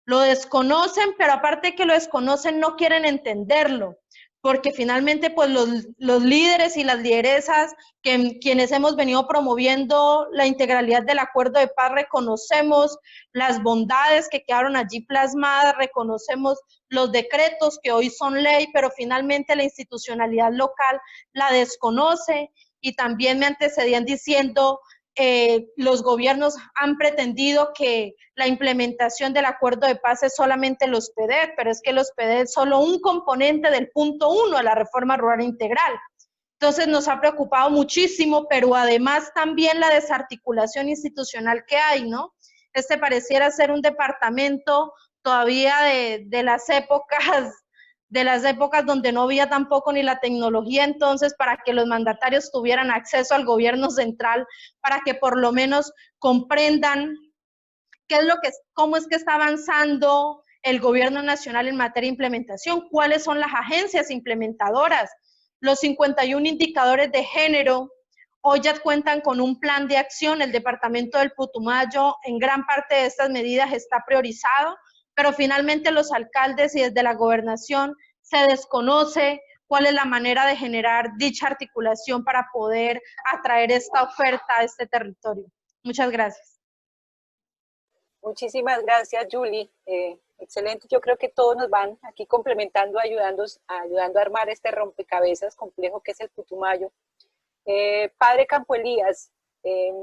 Lo desconocen, pero aparte de que lo desconocen, no quieren entenderlo, porque finalmente pues los líderes y las lideresas quienes hemos venido promoviendo la integralidad del acuerdo de paz, reconocemos las bondades que quedaron allí plasmadas, reconocemos los decretos que hoy son ley, pero finalmente la institucionalidad local la desconoce. Y también me antecedían diciendo, los gobiernos han pretendido que la implementación del acuerdo de paz es solamente los PEDET, pero es que los PEDET es solo un componente del punto 1 de la reforma rural integral. Entonces nos ha preocupado muchísimo, pero además también la desarticulación institucional que hay, ¿no? Este pareciera ser un departamento todavía de las épocas donde no había tampoco ni la tecnología, entonces para que los mandatarios tuvieran acceso al gobierno central, para que por lo menos comprendan cómo es que está avanzando el gobierno nacional en materia de implementación, cuáles son las agencias implementadoras, los 51 indicadores de género Hoy ya cuentan con un plan de acción. El departamento del Putumayo en gran parte de estas medidas está priorizado, pero finalmente los alcaldes y desde la gobernación se desconoce cuál es la manera de generar dicha articulación para poder atraer esta oferta a este territorio. Muchas gracias. Muchísimas gracias, Julie. Excelente. Yo creo que todos nos van aquí complementando, ayudando a armar este rompecabezas complejo que es el Putumayo. Padre Campo Elías,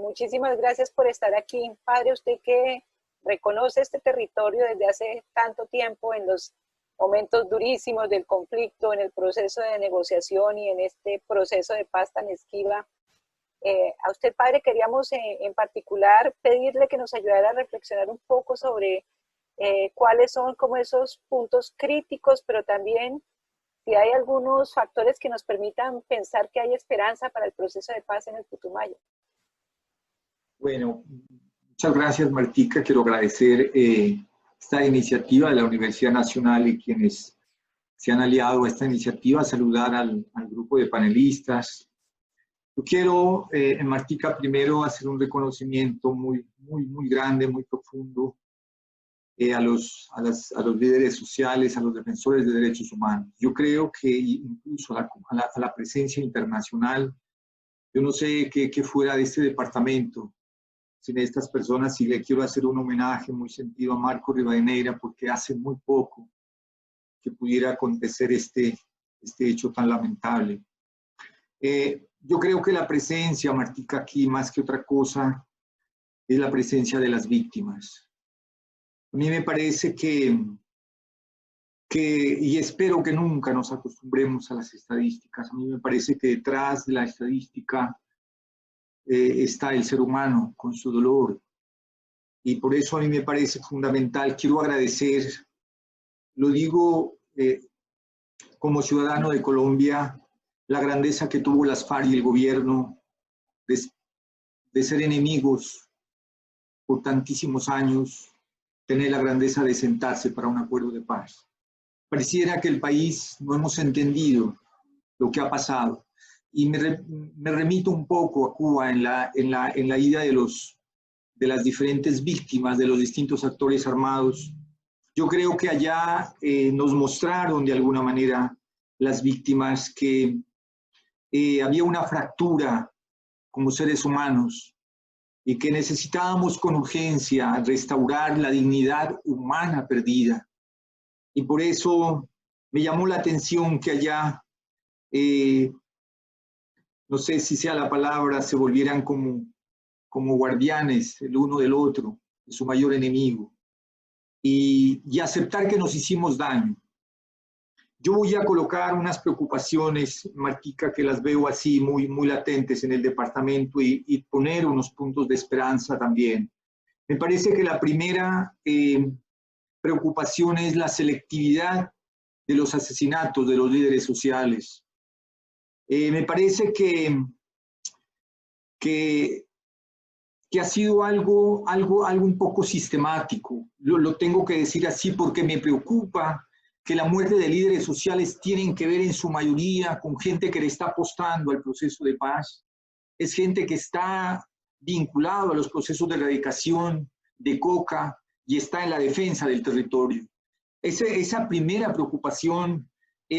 muchísimas gracias por estar aquí. Padre, usted que reconoce este territorio desde hace tanto tiempo en los momentos durísimos del conflicto, en el proceso de negociación y en este proceso de paz tan esquiva. A usted, padre, queríamos en particular pedirle que nos ayudara a reflexionar un poco sobre cuáles son como esos puntos críticos, pero también si hay algunos factores que nos permitan pensar que hay esperanza para el proceso de paz en el Putumayo. Bueno, muchas gracias, Martica. Quiero agradecer esta iniciativa de la Universidad Nacional y quienes se han aliado a esta iniciativa, saludar al grupo de panelistas. Yo quiero, Martica, primero hacer un reconocimiento muy grande, muy profundo a los líderes sociales, a los defensores de derechos humanos. Yo creo que incluso a la presencia internacional, yo no sé qué fuera de este departamento sin estas personas, y le quiero hacer un homenaje muy sentido a Marco Rivadeneira, porque hace muy poco que pudiera acontecer este hecho tan lamentable. Yo creo que la presencia, Martica, aquí más que otra cosa, es la presencia de las víctimas. A mí me parece y espero que nunca nos acostumbremos a las estadísticas, a mí me parece que detrás de la estadística está el ser humano con su dolor. Y por eso a mí me parece fundamental, quiero agradecer, lo digo como ciudadano de Colombia, la grandeza que tuvo las FARC y el gobierno de ser enemigos por tantísimos años, tener la grandeza de sentarse para un acuerdo de paz. Pareciera que el país no hemos entendido lo que ha pasado. Y me remito un poco a Cuba en la ida de las diferentes víctimas, de los distintos actores armados. Yo creo que allá nos mostraron de alguna manera las víctimas que había una fractura como seres humanos y que necesitábamos con urgencia restaurar la dignidad humana perdida. Y por eso me llamó la atención que allá, no sé si sea la palabra, se volvieran como guardianes el uno del otro, de su mayor enemigo, y aceptar que nos hicimos daño. Yo voy a colocar unas preocupaciones, Martica, que las veo así muy latentes en el departamento y poner unos puntos de esperanza también. Me parece que la primera preocupación es la selectividad de los asesinatos de los líderes sociales. Me parece que ha sido algo un poco sistemático. Lo tengo que decir así porque me preocupa que la muerte de líderes sociales tienen que ver en su mayoría con gente que le está apostando al proceso de paz. Es gente que está vinculado a los procesos de erradicación de coca y está en la defensa del territorio. Esa primera preocupación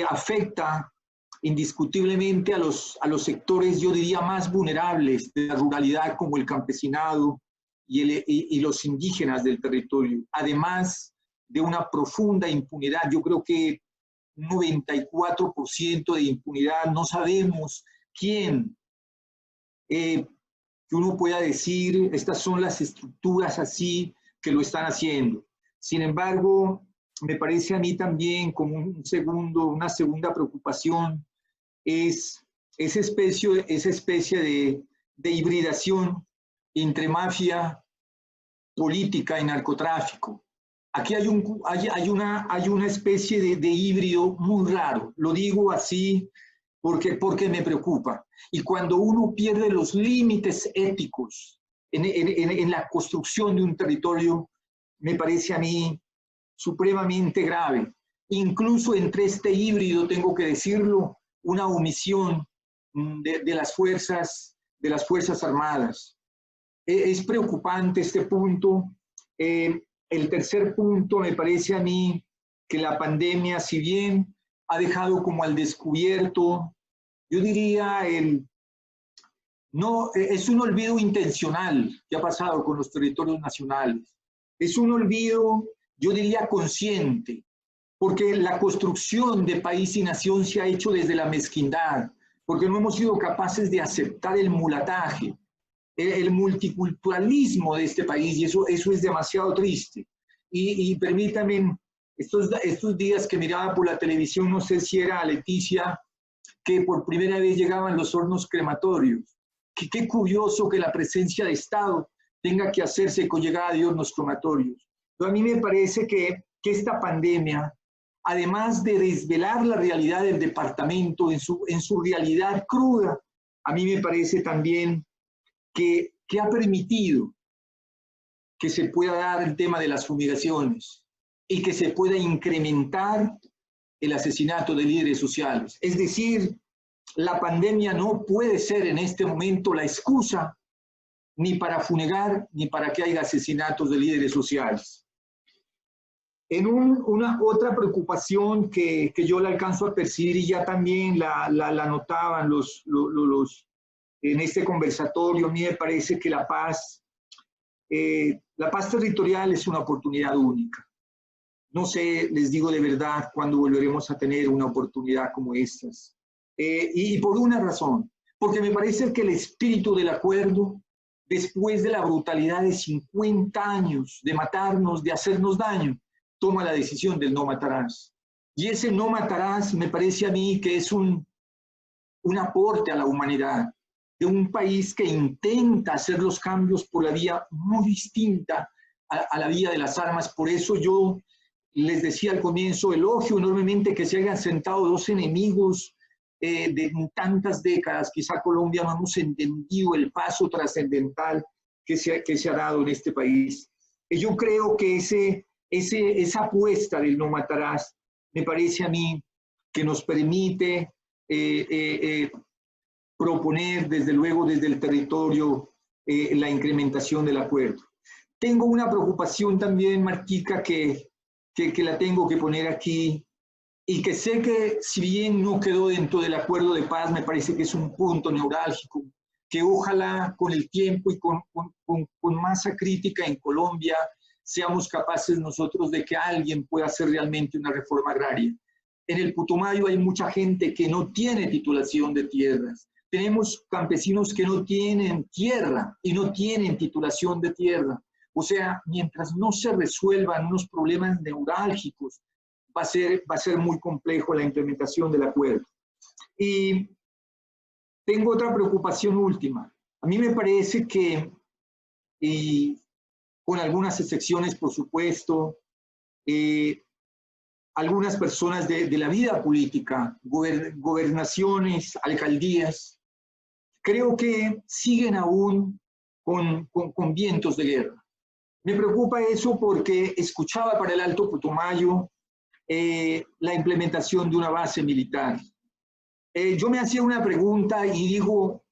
afecta indiscutiblemente a los sectores, yo diría, más vulnerables de la ruralidad, como el campesinado y los indígenas del territorio. Además de una profunda impunidad, yo creo que un 94% de impunidad, no sabemos quién, que uno pueda decir, estas son las estructuras así que lo están haciendo. Sin embargo, me parece a mí también como una segunda preocupación es esa especie de hibridación entre mafia, política y narcotráfico. Aquí hay una especie de híbrido muy raro. Lo digo así porque me preocupa. Y cuando uno pierde los límites éticos en la construcción de un territorio, me parece a mí supremamente grave. Incluso entre este híbrido, tengo que decirlo, una omisión de las fuerzas de las Fuerzas Armadas. Es preocupante este punto. El tercer punto, me parece a mí que la pandemia, si bien ha dejado como al descubierto, yo diría, no, es un olvido intencional que ha pasado con los territorios nacionales. Es un olvido, yo diría, consciente, porque la construcción de país y nación se ha hecho desde la mezquindad, porque no hemos sido capaces de aceptar el mulataje, el multiculturalismo de este país, y eso es demasiado triste. Y permítanme, estos días que miraba por la televisión, no sé si era Leticia, que por primera vez llegaban los hornos crematorios. Qué curioso que la presencia de Estado tenga que hacerse con llegada de hornos crematorios. Pero a mí me parece que esta pandemia, además de desvelar la realidad del departamento en su realidad cruda, a mí me parece también que ha permitido que se pueda dar el tema de las fumigaciones y que se pueda incrementar el asesinato de líderes sociales. Es decir, la pandemia no puede ser en este momento la excusa ni para fumigar ni para que haya asesinatos de líderes sociales. En una otra preocupación que yo la alcanzo a percibir y ya también la notaban en este conversatorio, a mí me parece que la paz territorial es una oportunidad única. No sé, les digo de verdad, cuándo volveremos a tener una oportunidad como estas. Y por una razón, porque me parece que el espíritu del acuerdo, después de la brutalidad de 50 años de matarnos, de hacernos daño, toma la decisión del no matarás. Y ese no matarás me parece a mí que es un aporte a la humanidad, de un país que intenta hacer los cambios por la vía muy distinta a la vía de las armas. Por eso yo les decía al comienzo, elogio enormemente que se hayan sentado dos enemigos de tantas décadas. Quizá Colombia no hemos entendido el paso trascendental que se ha dado en este país. Yo creo que esa apuesta del no matarás me parece a mí que nos permite proponer desde luego desde el territorio la incrementación del acuerdo. Tengo una preocupación también, Martica, que la tengo que poner aquí y que sé que si bien no quedó dentro del acuerdo de paz, me parece que es un punto neurálgico, que ojalá con el tiempo y con masa crítica en Colombia seamos capaces nosotros de que alguien pueda hacer realmente una reforma agraria. En el Putumayo hay mucha gente que no tiene titulación de tierras. Tenemos campesinos que no tienen tierra y no tienen titulación de tierra. O sea, mientras no se resuelvan unos problemas neurálgicos, va a ser muy complejo la implementación del acuerdo. Y tengo otra preocupación última. A mí me parece que, y con algunas excepciones, por supuesto, algunas personas de la vida política, gobernaciones, alcaldías, creo que siguen aún con vientos de guerra. Me preocupa eso porque escuchaba para el Alto Putumayo la implementación de una base militar. Yo me hacía una pregunta y digo,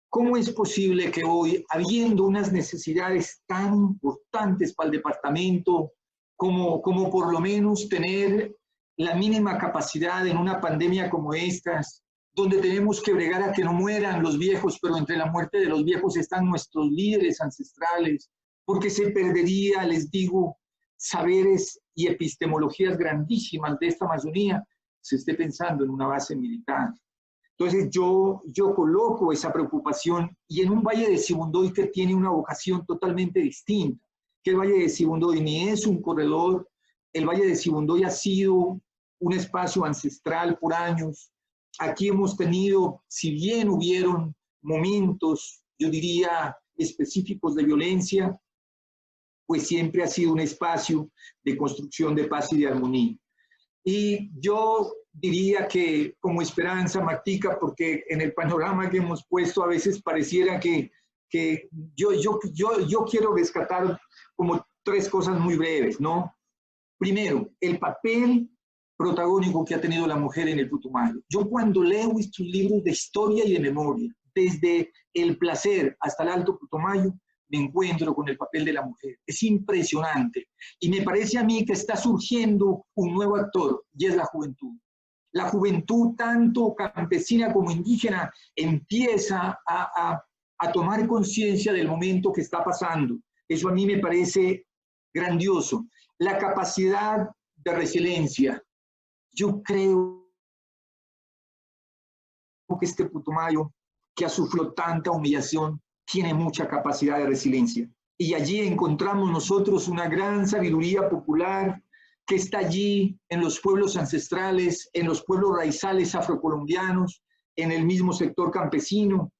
¿cómo es posible que hoy, habiendo unas necesidades tan importantes para el departamento, como por lo menos tener la mínima capacidad en una pandemia como estas, donde tenemos que bregar a que no mueran los viejos, pero entre la muerte de los viejos están nuestros líderes ancestrales, porque se perdería, les digo, saberes y epistemologías grandísimas de esta Amazonía, se esté pensando en una base militar? Entonces yo coloco esa preocupación, y en un Valle de Sibundoy que tiene una vocación totalmente distinta, que el Valle de Sibundoy ni es un corredor, el Valle de Sibundoy ha sido un espacio ancestral por años. Aquí hemos tenido, si bien hubieron momentos, yo diría, específicos de violencia, pues siempre ha sido un espacio de construcción de paz y de armonía. Y yo diría que como esperanza, Martica, porque en el panorama que hemos puesto a veces pareciera que yo quiero rescatar como tres cosas muy breves, ¿no? Primero, el papel protagónico que ha tenido la mujer en el Putumayo. Yo cuando leo estos libros de historia y de memoria, desde el placer hasta el Alto Putumayo, me encuentro con el papel de la mujer. Es impresionante. Y me parece a mí que está surgiendo un nuevo actor, y es la juventud. La juventud, tanto campesina como indígena, empieza a tomar conciencia del momento que está pasando. Eso a mí me parece grandioso. La capacidad de resiliencia. Yo creo que este Putumayo, que ha sufrido tanta humillación, tiene mucha capacidad de resiliencia. Y allí encontramos nosotros una gran sabiduría popular que está allí en los pueblos ancestrales, en los pueblos raizales afrocolombianos, en el mismo sector campesino.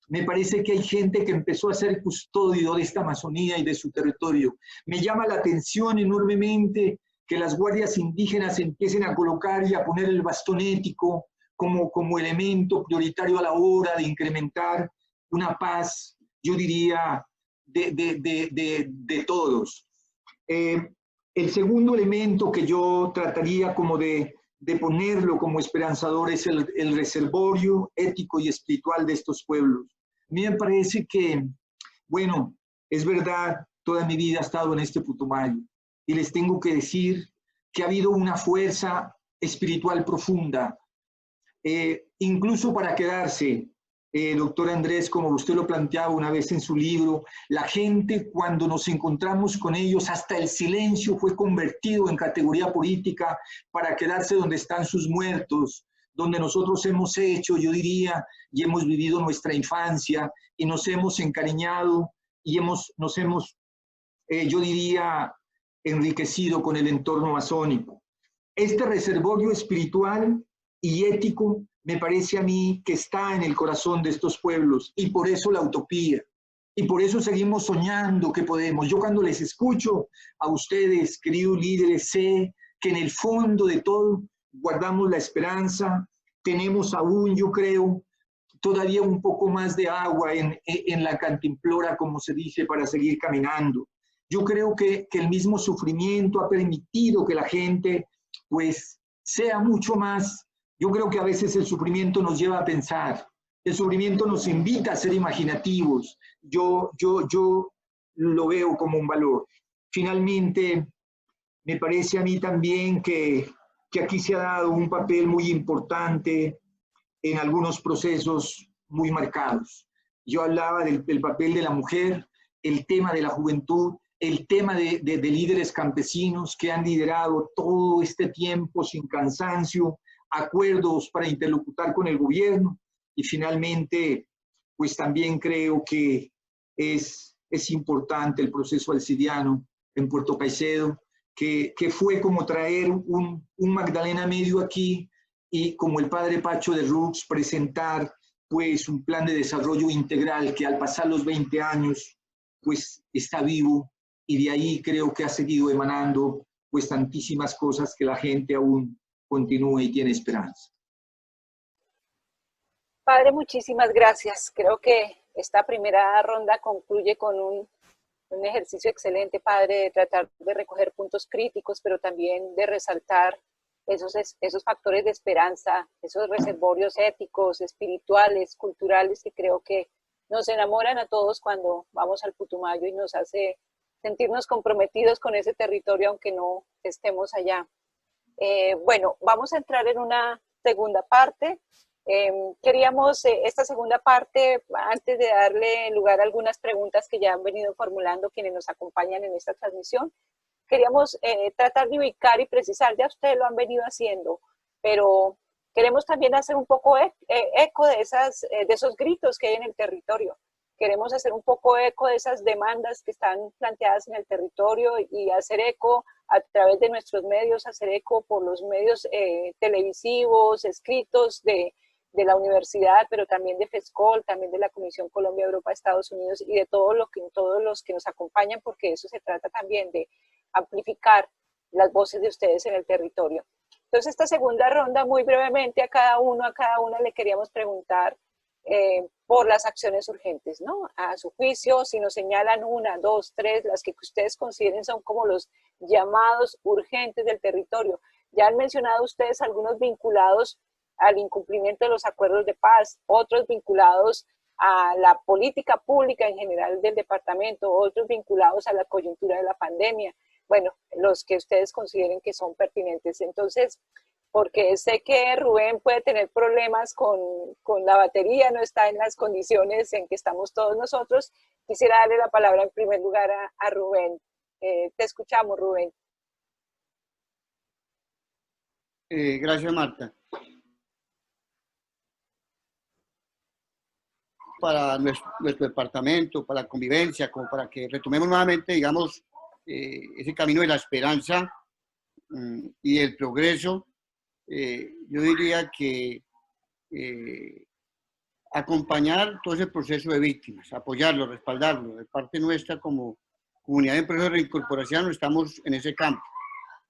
Me parece que hay gente que empezó a ser custodio de esta Amazonía y de su territorio. Me llama la atención enormemente que las guardias indígenas empiecen a colocar y a poner el bastón ético como elemento prioritario a la hora de incrementar una paz, yo diría, de todos. El segundo elemento que yo trataría como de ponerlo como esperanzador es el reservorio ético y espiritual de estos pueblos. A mí me parece que, bueno, es verdad, toda mi vida he estado en este Putumayo y les tengo que decir que ha habido una fuerza espiritual profunda, incluso para quedarse. Doctor Andrés, como usted lo planteaba una vez en su libro, la gente cuando nos encontramos con ellos, hasta el silencio fue convertido en categoría política para quedarse donde están sus muertos, donde nosotros hemos hecho, yo diría, y hemos vivido nuestra infancia y nos hemos encariñado y nos hemos, yo diría, enriquecido con el entorno amazónico. Este reservorio espiritual y ético me parece a mí que está en el corazón de estos pueblos, y por eso la utopía, y por eso seguimos soñando que podemos. Yo cuando les escucho a ustedes, queridos líderes, sé que en el fondo de todo guardamos la esperanza, tenemos aún, yo creo, todavía un poco más de agua en la cantimplora, como se dice, para seguir caminando. Yo creo que el mismo sufrimiento ha permitido que la gente, pues, sea mucho más. Yo creo que a veces el sufrimiento nos lleva a pensar, el sufrimiento nos invita a ser imaginativos. Yo lo veo como un valor. Finalmente, me parece a mí también que aquí se ha dado un papel muy importante en algunos procesos muy marcados. Yo hablaba del papel de la mujer, el tema de la juventud, el tema de líderes campesinos que han liderado todo este tiempo sin cansancio, acuerdos para interlocutar con el gobierno, y finalmente, pues también creo que es importante el proceso alcidiano en Puerto Caicedo, que fue como traer un Magdalena Medio aquí y como el padre Pacho de Rux presentar pues un plan de desarrollo integral que al pasar los 20 años pues está vivo, y de ahí creo que ha seguido emanando pues tantísimas cosas que la gente aún continúa y tiene esperanza. Padre, muchísimas gracias. Creo que esta primera ronda concluye con un ejercicio excelente, Padre, de tratar de recoger puntos críticos, pero también de resaltar esos factores de esperanza, esos reservorios éticos, espirituales, culturales, que creo que nos enamoran a todos cuando vamos al Putumayo y nos hace sentirnos comprometidos con ese territorio, aunque no estemos allá. Bueno, vamos a entrar en una segunda parte. Queríamos esta segunda parte, antes de darle lugar a algunas preguntas que ya han venido formulando quienes nos acompañan en esta transmisión, queríamos tratar de ubicar y precisar, ya ustedes lo han venido haciendo, pero queremos también hacer un poco eco de esos gritos que hay en el territorio. Queremos hacer un poco eco de esas demandas que están planteadas en el territorio y hacer eco a través de nuestros medios, hacer eco por los medios televisivos, escritos de la universidad, pero también de FESCOL, también de la Comisión Colombia, Europa, Estados Unidos y de todos los que nos acompañan, porque eso se trata también de amplificar las voces de ustedes en el territorio. Entonces, esta segunda ronda, muy brevemente, a cada una le queríamos preguntar por las acciones urgentes, ¿no? A su juicio, si nos señalan 1, 2, 3, las que ustedes consideren son como los llamados urgentes del territorio. Ya han mencionado ustedes algunos vinculados al incumplimiento de los acuerdos de paz, otros vinculados a la política pública en general del departamento, otros vinculados a la coyuntura de la pandemia, bueno, los que ustedes consideren que son pertinentes. Entonces, porque sé que Rubén puede tener problemas con la batería, no está en las condiciones en que estamos todos nosotros, quisiera darle la palabra en primer lugar a Rubén. Te escuchamos, Rubén. Gracias, Marta. Para nuestro departamento, para la convivencia, como para que retomemos nuevamente, digamos, ese camino de la esperanza y el progreso, yo diría que acompañar todo ese proceso de víctimas, apoyarlo, respaldarlo. De parte nuestra, como comunidad en proceso de reincorporación, estamos en ese campo,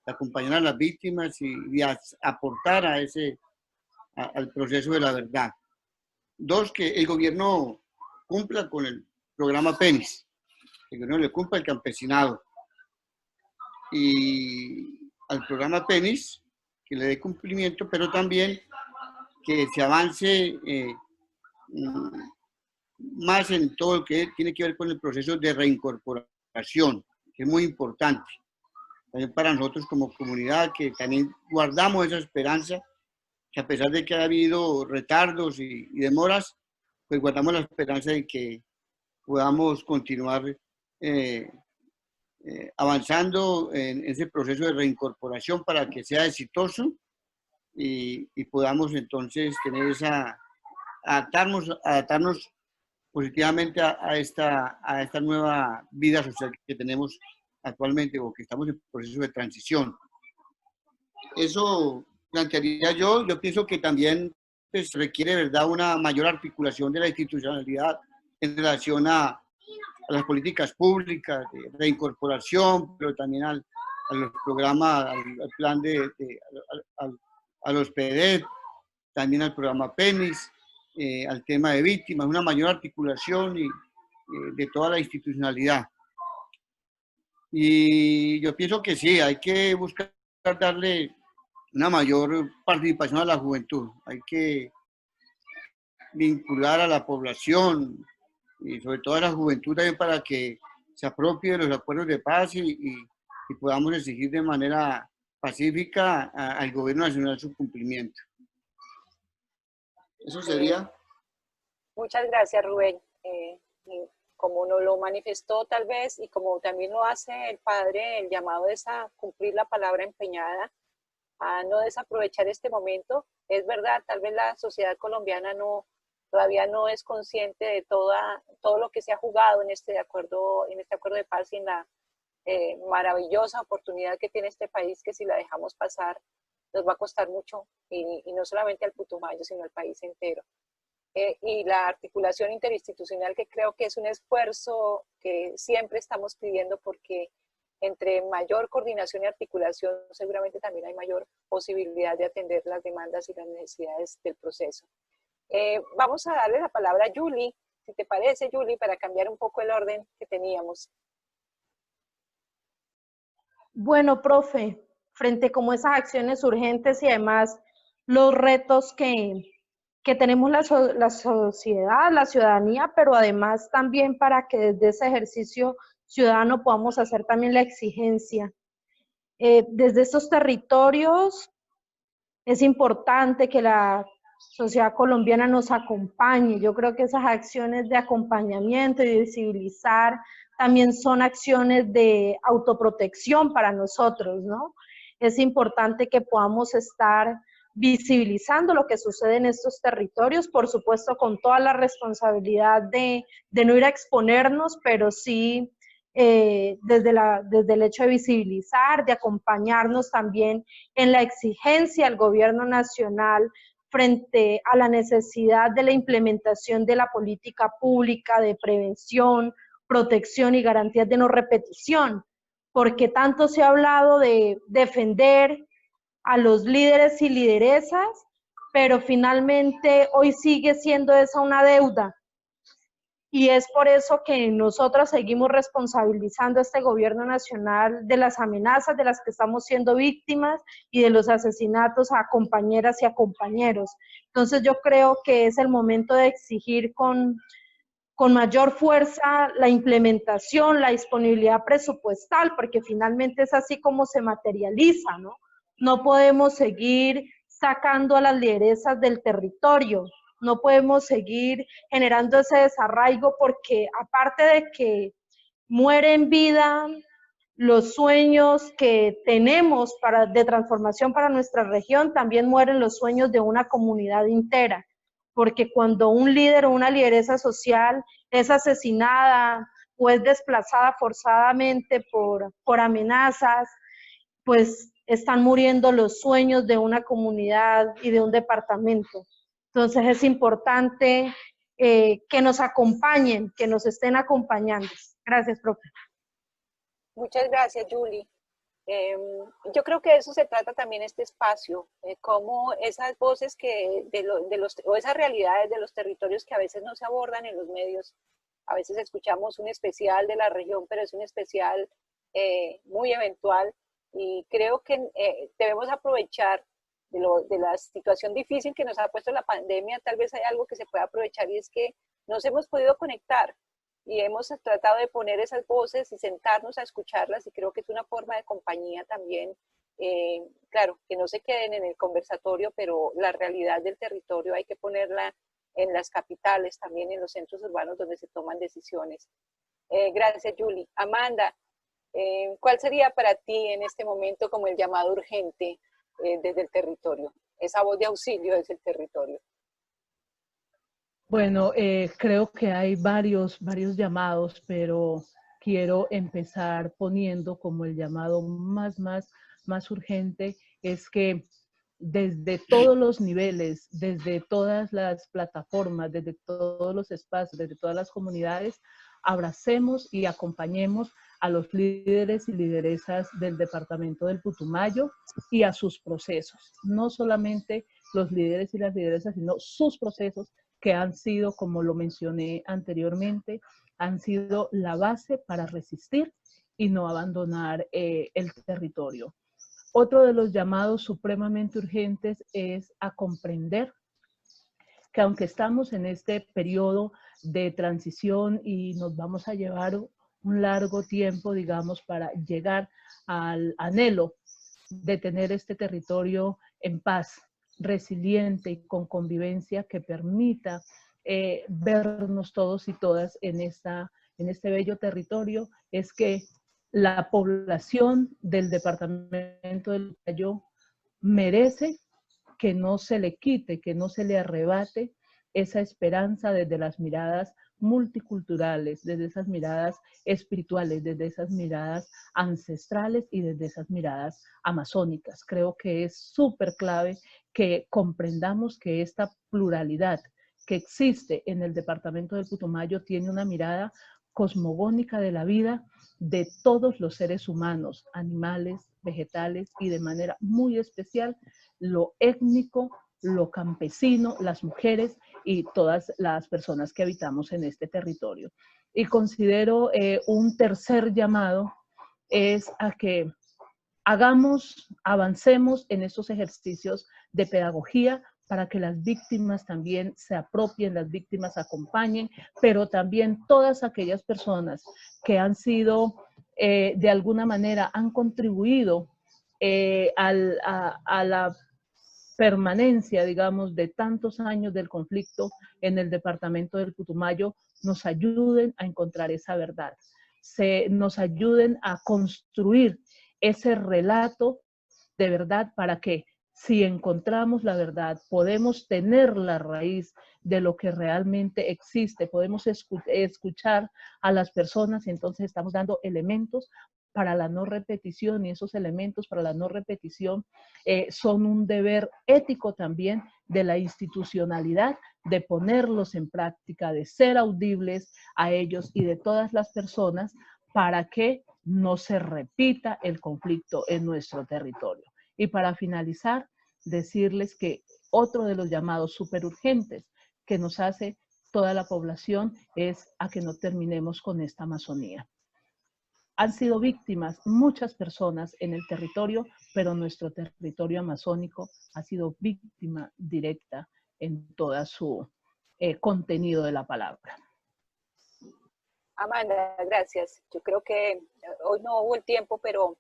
de acompañar a las víctimas y aportar al proceso de la verdad. Dos, que el gobierno cumpla con el programa PENIS, el gobierno le cumpla al campesinado y al programa PENIS, que le dé cumplimiento, pero también que se avance más en todo lo que tiene que ver con el proceso de reincorporación, que es muy importante. También para nosotros como comunidad, que también guardamos esa esperanza, que a pesar de que ha habido retardos y demoras, pues guardamos la esperanza de que podamos continuar avanzando en ese proceso de reincorporación para que sea exitoso y podamos entonces tener adaptarnos positivamente a esta nueva vida social que tenemos actualmente o que estamos en proceso de transición. Eso plantearía yo pienso que también pues, requiere, ¿verdad?, una mayor articulación de la institucionalidad en relación a las políticas públicas de reincorporación, pero también a los programas, al plan a los PEDET, también al programa PENIS, al tema de víctimas, una mayor articulación de toda la institucionalidad. Y yo pienso que sí, hay que buscar darle una mayor participación a la juventud, hay que vincular a la población y sobre todo a la juventud también para que se apropie de los acuerdos de paz y podamos exigir de manera pacífica al gobierno nacional su cumplimiento. Eso sería. Muchas gracias, Rubén. Como nos lo manifestó tal vez y como también lo hace el padre, el llamado es a cumplir la palabra empeñada, a no desaprovechar este momento. Es verdad, tal vez la sociedad colombiana todavía no es consciente de todo lo que se ha jugado en este acuerdo de paz y en la maravillosa oportunidad que tiene este país, que si la dejamos pasar nos va a costar mucho, y no solamente al Putumayo, sino al país entero. Y la articulación interinstitucional, que creo que es un esfuerzo que siempre estamos pidiendo, porque entre mayor coordinación y articulación seguramente también hay mayor posibilidad de atender las demandas y las necesidades del proceso. Vamos a darle la palabra a Julie, si te parece, Julie, para cambiar un poco el orden que teníamos. Bueno, profe, frente como esas acciones urgentes y además los retos que tenemos la sociedad, la ciudadanía, pero además también para que desde ese ejercicio ciudadano podamos hacer también la exigencia. Desde estos territorios es importante que la sociedad colombiana nos acompañe. Yo creo que esas acciones de acompañamiento y de visibilizar también son acciones de autoprotección para nosotros, ¿no? Es importante que podamos estar visibilizando lo que sucede en estos territorios, por supuesto con toda la responsabilidad de no ir a exponernos, pero sí desde el hecho de visibilizar, de acompañarnos también en la exigencia al gobierno nacional frente a la necesidad de la implementación de la política pública de prevención, protección y garantías de no repetición, porque tanto se ha hablado de defender a los líderes y lideresas, pero finalmente hoy sigue siendo esa una deuda. y es por eso que nosotros seguimos responsabilizando a este gobierno nacional de las amenazas de las que estamos siendo víctimas y de los asesinatos a compañeras y a compañeros. Entonces yo creo que es el momento de exigir con mayor fuerza la implementación, la disponibilidad presupuestal, porque finalmente es así como se materializa, ¿no? No podemos seguir sacando a las lideresas del territorio, no podemos seguir generando ese desarraigo, porque aparte de que muere en vida los sueños que tenemos de transformación para nuestra región, también mueren los sueños de una comunidad entera, porque cuando un líder o una lideresa social es asesinada o es desplazada forzadamente por amenazas, pues están muriendo los sueños de una comunidad y de un departamento. Entonces es importante que nos acompañen, que nos estén acompañando. Gracias, profe. Muchas gracias, Julie. Yo creo que de eso se trata también este espacio, cómo esas voces o esas realidades de los territorios que a veces no se abordan en los medios. A veces escuchamos un especial de la región, pero es un especial muy eventual, y creo que debemos aprovechar de la situación difícil que nos ha puesto la pandemia. Tal vez hay algo que se pueda aprovechar, y es que nos hemos podido conectar y hemos tratado de poner esas voces y sentarnos a escucharlas, y creo que es una forma de compañía también. Claro, que no se queden en el conversatorio, pero la realidad del territorio hay que ponerla en las capitales, también en los centros urbanos donde se toman decisiones. Gracias, Julie. Amanda, ¿cuál sería para ti en este momento como el llamado urgente desde el territorio? Esa voz de auxilio desde el territorio. Bueno, creo que hay varios llamados, pero quiero empezar poniendo como el llamado más urgente, es que desde todos los niveles, desde todas las plataformas, desde todos los espacios, desde todas las comunidades, abracemos y acompañemos a los líderes y lideresas del departamento del Putumayo y a sus procesos. No solamente los líderes y las lideresas, sino sus procesos, que han sido, como lo mencioné anteriormente, han sido la base para resistir y no abandonar el territorio. Otro de los llamados supremamente urgentes es a comprender que aunque estamos en este periodo de transición y nos vamos a llevar un largo tiempo, digamos, para llegar al anhelo de tener este territorio en paz, resiliente y con convivencia que permita vernos todos y todas en este bello territorio, es que la población del departamento del Putumayo merece que no se le quite, que no se le arrebate esa esperanza desde las miradas multiculturales, desde esas miradas espirituales, desde esas miradas ancestrales y desde esas miradas amazónicas. Creo que es súper clave que comprendamos que esta pluralidad que existe en el departamento del Putumayo tiene una mirada cosmogónica de la vida de todos los seres humanos, animales, vegetales, y de manera muy especial lo étnico, lo campesino, las mujeres y todas las personas que habitamos en este territorio. Y considero un tercer llamado es a que avancemos en estos ejercicios de pedagogía para que las víctimas también se apropien, las víctimas acompañen, pero también todas aquellas personas que han sido, de alguna manera, han contribuido a la permanencia, digamos, de tantos años del conflicto en el departamento del Putumayo, nos ayuden a encontrar esa verdad, nos ayuden a construir ese relato de verdad, para que si encontramos la verdad, podemos tener la raíz de lo que realmente existe, podemos escuchar a las personas, y entonces estamos dando elementos para la no repetición, y esos elementos para la no repetición son un deber ético también de la institucionalidad, de ponerlos en práctica, de ser audibles a ellos y de todas las personas para que no se repita el conflicto en nuestro territorio. Y para finalizar, decirles que otro de los llamados súper urgentes que nos hace toda la población es a que no terminemos con esta Amazonía. Han sido víctimas muchas personas en el territorio, pero nuestro territorio amazónico ha sido víctima directa en toda su contenido de la palabra. Amanda, gracias. Yo creo que hoy no hubo el tiempo, pero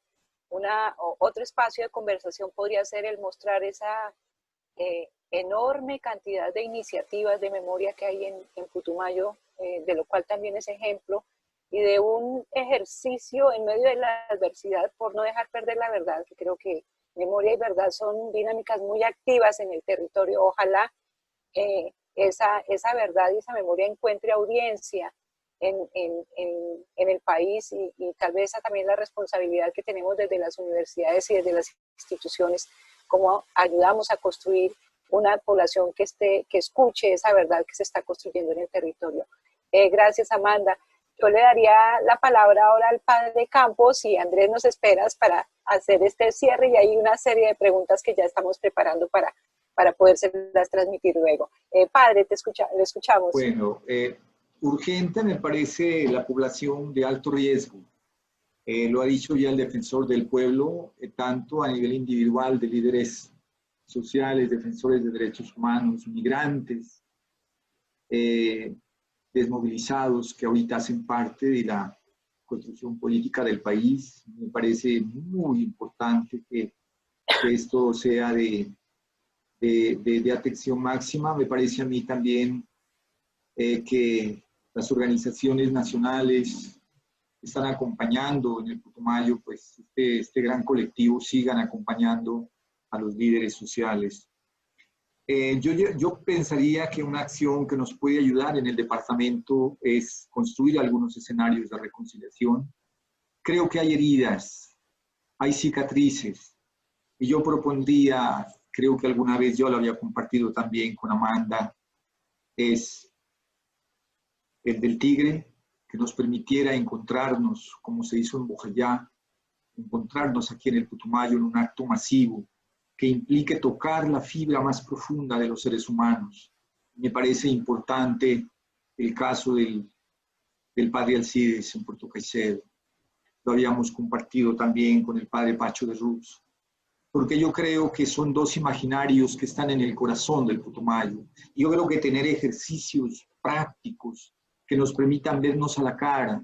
otro espacio de conversación podría ser el mostrar esa enorme cantidad de iniciativas de memoria que hay en Putumayo, de lo cual también es ejemplo, y de un ejercicio en medio de la adversidad por no dejar perder la verdad, que creo que memoria y verdad son dinámicas muy activas en el territorio. Ojalá esa verdad y esa memoria encuentre audiencia en el país y tal vez también la responsabilidad que tenemos desde las universidades y desde las instituciones, cómo ayudamos a construir una población que escuche esa verdad que se está construyendo en el territorio. Gracias, Amanda. Yo le daría la palabra ahora al padre Campos y Andrés, nos esperas para hacer este cierre, y hay una serie de preguntas que ya estamos preparando para podérselas transmitir luego. Padre, le escuchamos. Bueno, urgente me parece la población de alto riesgo. Lo ha dicho ya el defensor del pueblo, tanto a nivel individual de líderes sociales, defensores de derechos humanos, migrantes, desmovilizados que ahorita hacen parte de la construcción política del país. Me parece muy importante que esto sea de atención máxima. Me parece a mí también que las organizaciones nacionales están acompañando en el Putumayo, pues este gran colectivo, sigan acompañando a los líderes sociales. Yo pensaría que una acción que nos puede ayudar en el departamento es construir algunos escenarios de reconciliación. Creo que hay heridas, hay cicatrices, y yo propondría, creo que alguna vez yo lo había compartido también con Amanda, es el del tigre, que nos permitiera encontrarnos, como se hizo en Bojayá, encontrarnos aquí en el Putumayo en un acto masivo, que implique tocar la fibra más profunda de los seres humanos. Me parece importante el caso del padre Alcides en Puerto Caicedo. Lo habíamos compartido también con el padre Pacho de Ruz, porque yo creo que son dos imaginarios que están en el corazón del Putumayo. Y yo creo que tener ejercicios prácticos que nos permitan vernos a la cara,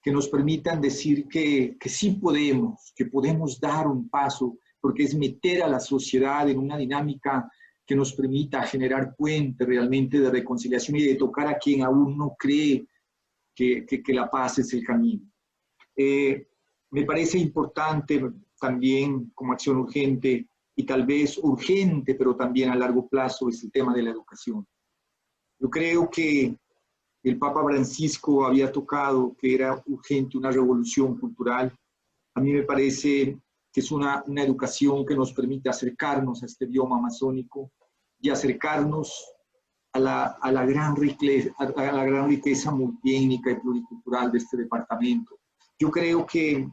que nos permitan decir que sí podemos, que podemos dar un paso, porque es meter a la sociedad en una dinámica que nos permita generar puentes realmente de reconciliación y de tocar a quien aún no cree que la paz es el camino. Me parece importante también como acción urgente y tal vez urgente, pero también a largo plazo, es el tema de la educación. Yo creo que el Papa Francisco había tocado que era urgente una revolución cultural. A mí me parece que es una educación que nos permite acercarnos a este bioma amazónico y acercarnos a la gran riqueza multiétnica y pluricultural de este departamento. Yo creo que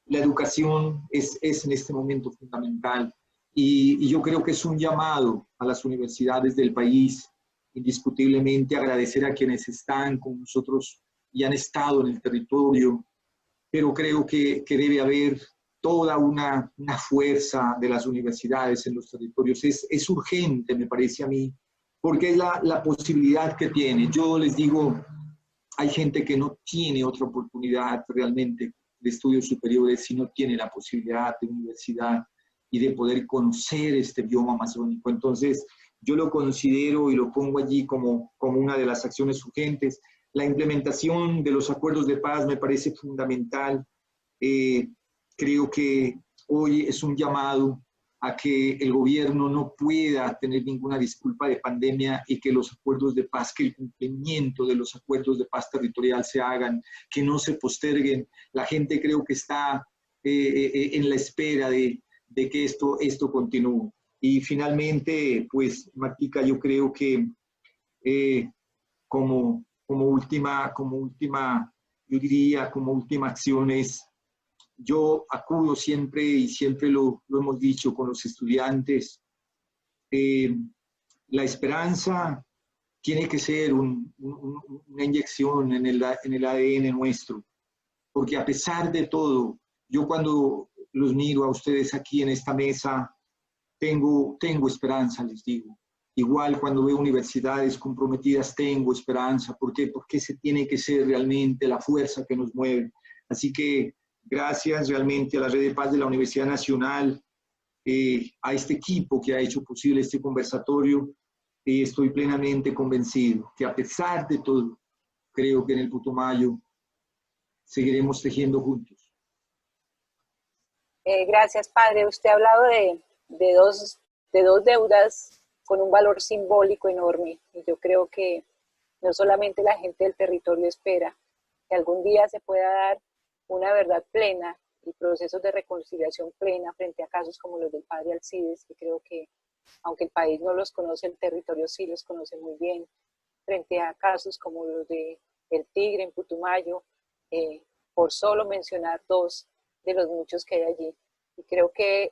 la educación es en este momento fundamental y yo creo que es un llamado a las universidades del país, indiscutiblemente agradecer a quienes están con nosotros y han estado en el territorio, pero creo que debe haber toda una fuerza de las universidades en los territorios. Es urgente, me parece a mí, porque es la posibilidad que tiene. Yo les digo, hay gente que no tiene otra oportunidad realmente de estudios superiores si no tiene la posibilidad de universidad y de poder conocer este bioma amazónico. Entonces, yo lo considero y lo pongo allí como una de las acciones urgentes. La implementación de los acuerdos de paz me parece fundamental. Creo que hoy es un llamado a que el gobierno no pueda tener ninguna disculpa de pandemia y que los acuerdos de paz, que el cumplimiento de los acuerdos de paz territorial se hagan, que no se posterguen. La gente creo que está en la espera de que esto continúe. Y finalmente, pues, Martica, yo creo que como última, yo diría, como última acción es, yo acudo siempre, y siempre lo hemos dicho con los estudiantes, la esperanza tiene que ser una inyección en el ADN nuestro, porque a pesar de todo, yo cuando los miro a ustedes aquí en esta mesa, tengo esperanza, les digo. Igual cuando veo universidades comprometidas, tengo esperanza. ¿Por qué? Porque ese tiene que ser realmente la fuerza que nos mueve. Así que gracias realmente a la Red de Paz de la Universidad Nacional, a este equipo que ha hecho posible este conversatorio. Estoy plenamente convencido que a pesar de todo, creo que en el Putumayo seguiremos tejiendo juntos. Gracias, padre. Usted ha hablado de dos deudas con un valor simbólico enorme. Y yo creo que no solamente la gente del territorio espera que algún día se pueda dar una verdad plena y procesos de reconciliación plena frente a casos como los del padre Alcides, que creo que, aunque el país no los conoce, el territorio sí los conoce muy bien, frente a casos como los de El Tigre en Putumayo, por solo mencionar dos de los muchos que hay allí. Y creo que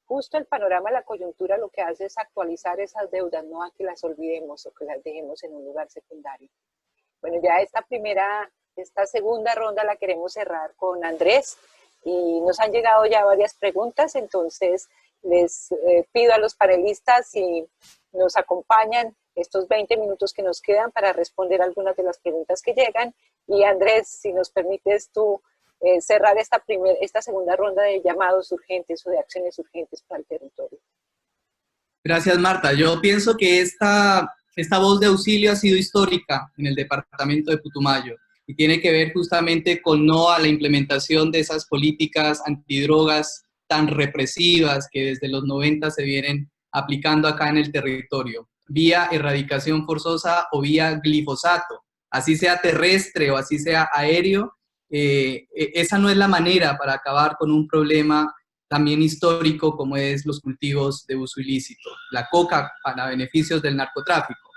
justo el panorama de la coyuntura lo que hace es actualizar esas deudas, no a que las olvidemos o que las dejemos en un lugar secundario. Bueno, ya esta segunda ronda la queremos cerrar con Andrés y nos han llegado ya varias preguntas, entonces les pido a los panelistas si nos acompañan estos 20 minutos que nos quedan para responder algunas de las preguntas que llegan. Y Andrés, si nos permites tú cerrar esta segunda ronda de llamados urgentes o de acciones urgentes para el territorio. Gracias, Marta. Yo pienso que esta voz de auxilio ha sido histórica en el departamento de Putumayo y tiene que ver justamente con no a la implementación de esas políticas antidrogas tan represivas que desde los 90 se vienen aplicando acá en el territorio, vía erradicación forzosa o vía glifosato, así sea terrestre o así sea aéreo. Esa no es la manera para acabar con un problema también histórico como es los cultivos de uso ilícito, la coca para beneficios del narcotráfico.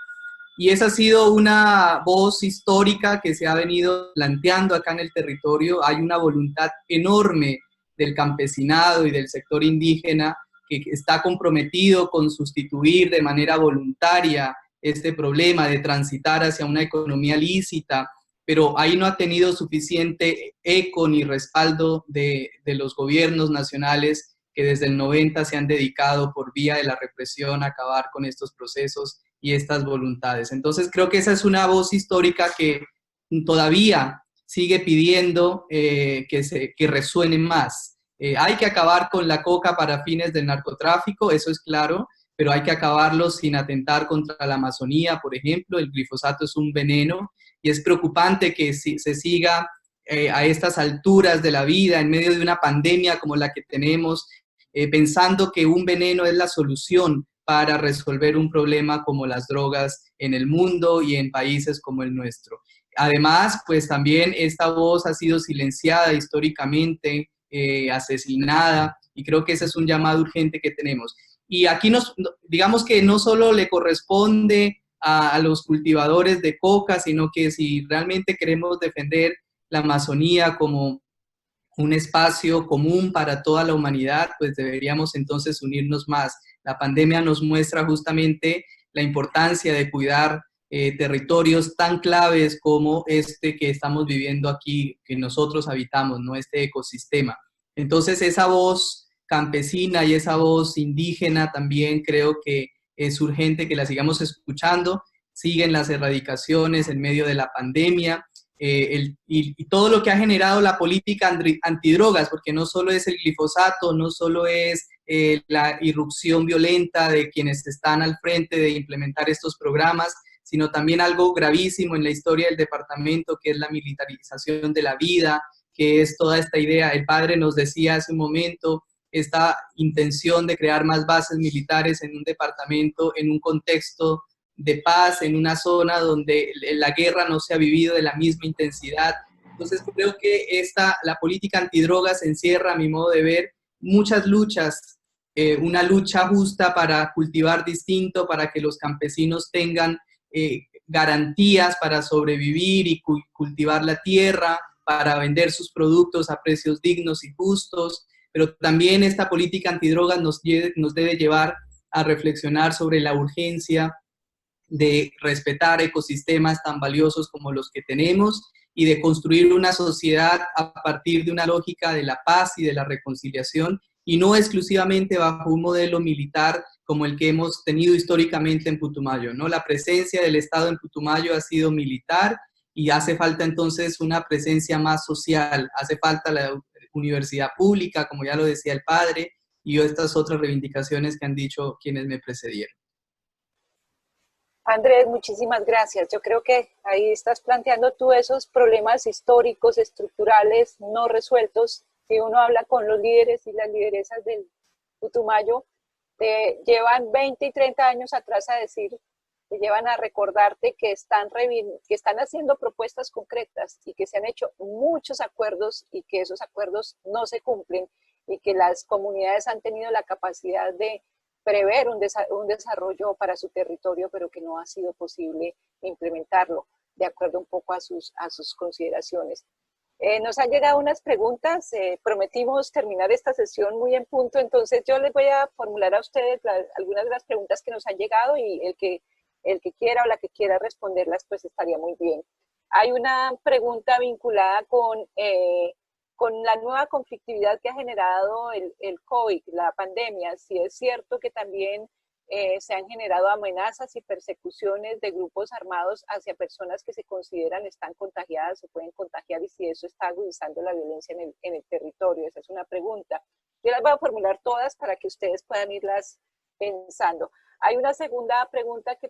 Y esa ha sido una voz histórica que se ha venido planteando acá en el territorio. Hay una voluntad enorme del campesinado y del sector indígena que está comprometido con sustituir de manera voluntaria este problema de transitar hacia una economía lícita, pero ahí no ha tenido suficiente eco ni respaldo de los gobiernos nacionales que desde el 90 se han dedicado por vía de la represión a acabar con estos procesos y estas voluntades. Entonces creo que esa es una voz histórica que todavía sigue pidiendo que resuene más. Hay que acabar con la coca para fines del narcotráfico, eso es claro, pero hay que acabarlo sin atentar contra la Amazonía, por ejemplo. El glifosato es un veneno y es preocupante que se siga a estas alturas de la vida, en medio de una pandemia como la que tenemos, pensando que un veneno es la solución para resolver un problema como las drogas en el mundo y en países como el nuestro. Además, pues también esta voz ha sido silenciada históricamente, asesinada, y creo que ese es un llamado urgente que tenemos. Y aquí digamos que no solo le corresponde a los cultivadores de coca, sino que si realmente queremos defender la Amazonía como un espacio común para toda la humanidad, pues deberíamos entonces unirnos más. La pandemia nos muestra justamente la importancia de cuidar territorios tan claves como este que estamos viviendo aquí, que nosotros habitamos, ¿no? Este ecosistema. Entonces esa voz campesina y esa voz indígena también creo que es urgente que la sigamos escuchando. Siguen las erradicaciones en medio de la pandemia, y todo lo que ha generado la política antidrogas, porque no solo es el glifosato, no solo es la irrupción violenta de quienes están al frente de implementar estos programas, sino también algo gravísimo en la historia del departamento, que es la militarización de la vida, que es toda esta idea. El padre nos decía hace un momento, esta intención de crear más bases militares en un departamento, en un contexto de paz, en una zona donde la guerra no se ha vivido de la misma intensidad. Entonces creo que la política antidrogas encierra, a mi modo de ver, muchas luchas, una lucha justa para cultivar distinto, para que los campesinos tengan garantías para sobrevivir y cultivar la tierra, para vender sus productos a precios dignos y justos, pero también esta política antidrogas nos debe llevar a reflexionar sobre la urgencia de respetar ecosistemas tan valiosos como los que tenemos y de construir una sociedad a partir de una lógica de la paz y de la reconciliación, y no exclusivamente bajo un modelo militar como el que hemos tenido históricamente en Putumayo, ¿no? La presencia del Estado en Putumayo ha sido militar y hace falta entonces una presencia más social, hace falta la universidad pública, como ya lo decía el padre, y estas otras reivindicaciones que han dicho quienes me precedieron. Andrés, muchísimas gracias. Yo creo que ahí estás planteando tú esos problemas históricos, estructurales, no resueltos. Si uno habla con los líderes y las lideresas del Putumayo, te llevan 20 y 30 años atrás a decir, te llevan a recordarte que están haciendo propuestas concretas y que se han hecho muchos acuerdos y que esos acuerdos no se cumplen y que las comunidades han tenido la capacidad de prever un desarrollo para su territorio, pero que no ha sido posible implementarlo de acuerdo un poco a sus consideraciones. Nos han llegado unas preguntas, prometimos terminar esta sesión muy en punto, entonces yo les voy a formular a ustedes algunas de las preguntas que nos han llegado y el que quiera o la que quiera responderlas, pues estaría muy bien. Hay una pregunta vinculada con la nueva conflictividad que ha generado el COVID, la pandemia. Si es cierto que también se han generado amenazas y persecuciones de grupos armados hacia personas que se consideran están contagiadas o pueden contagiar, y si eso está agudizando la violencia en el territorio. Esa es una pregunta. Yo las voy a formular todas para que ustedes puedan irlas pensando. Hay una segunda pregunta que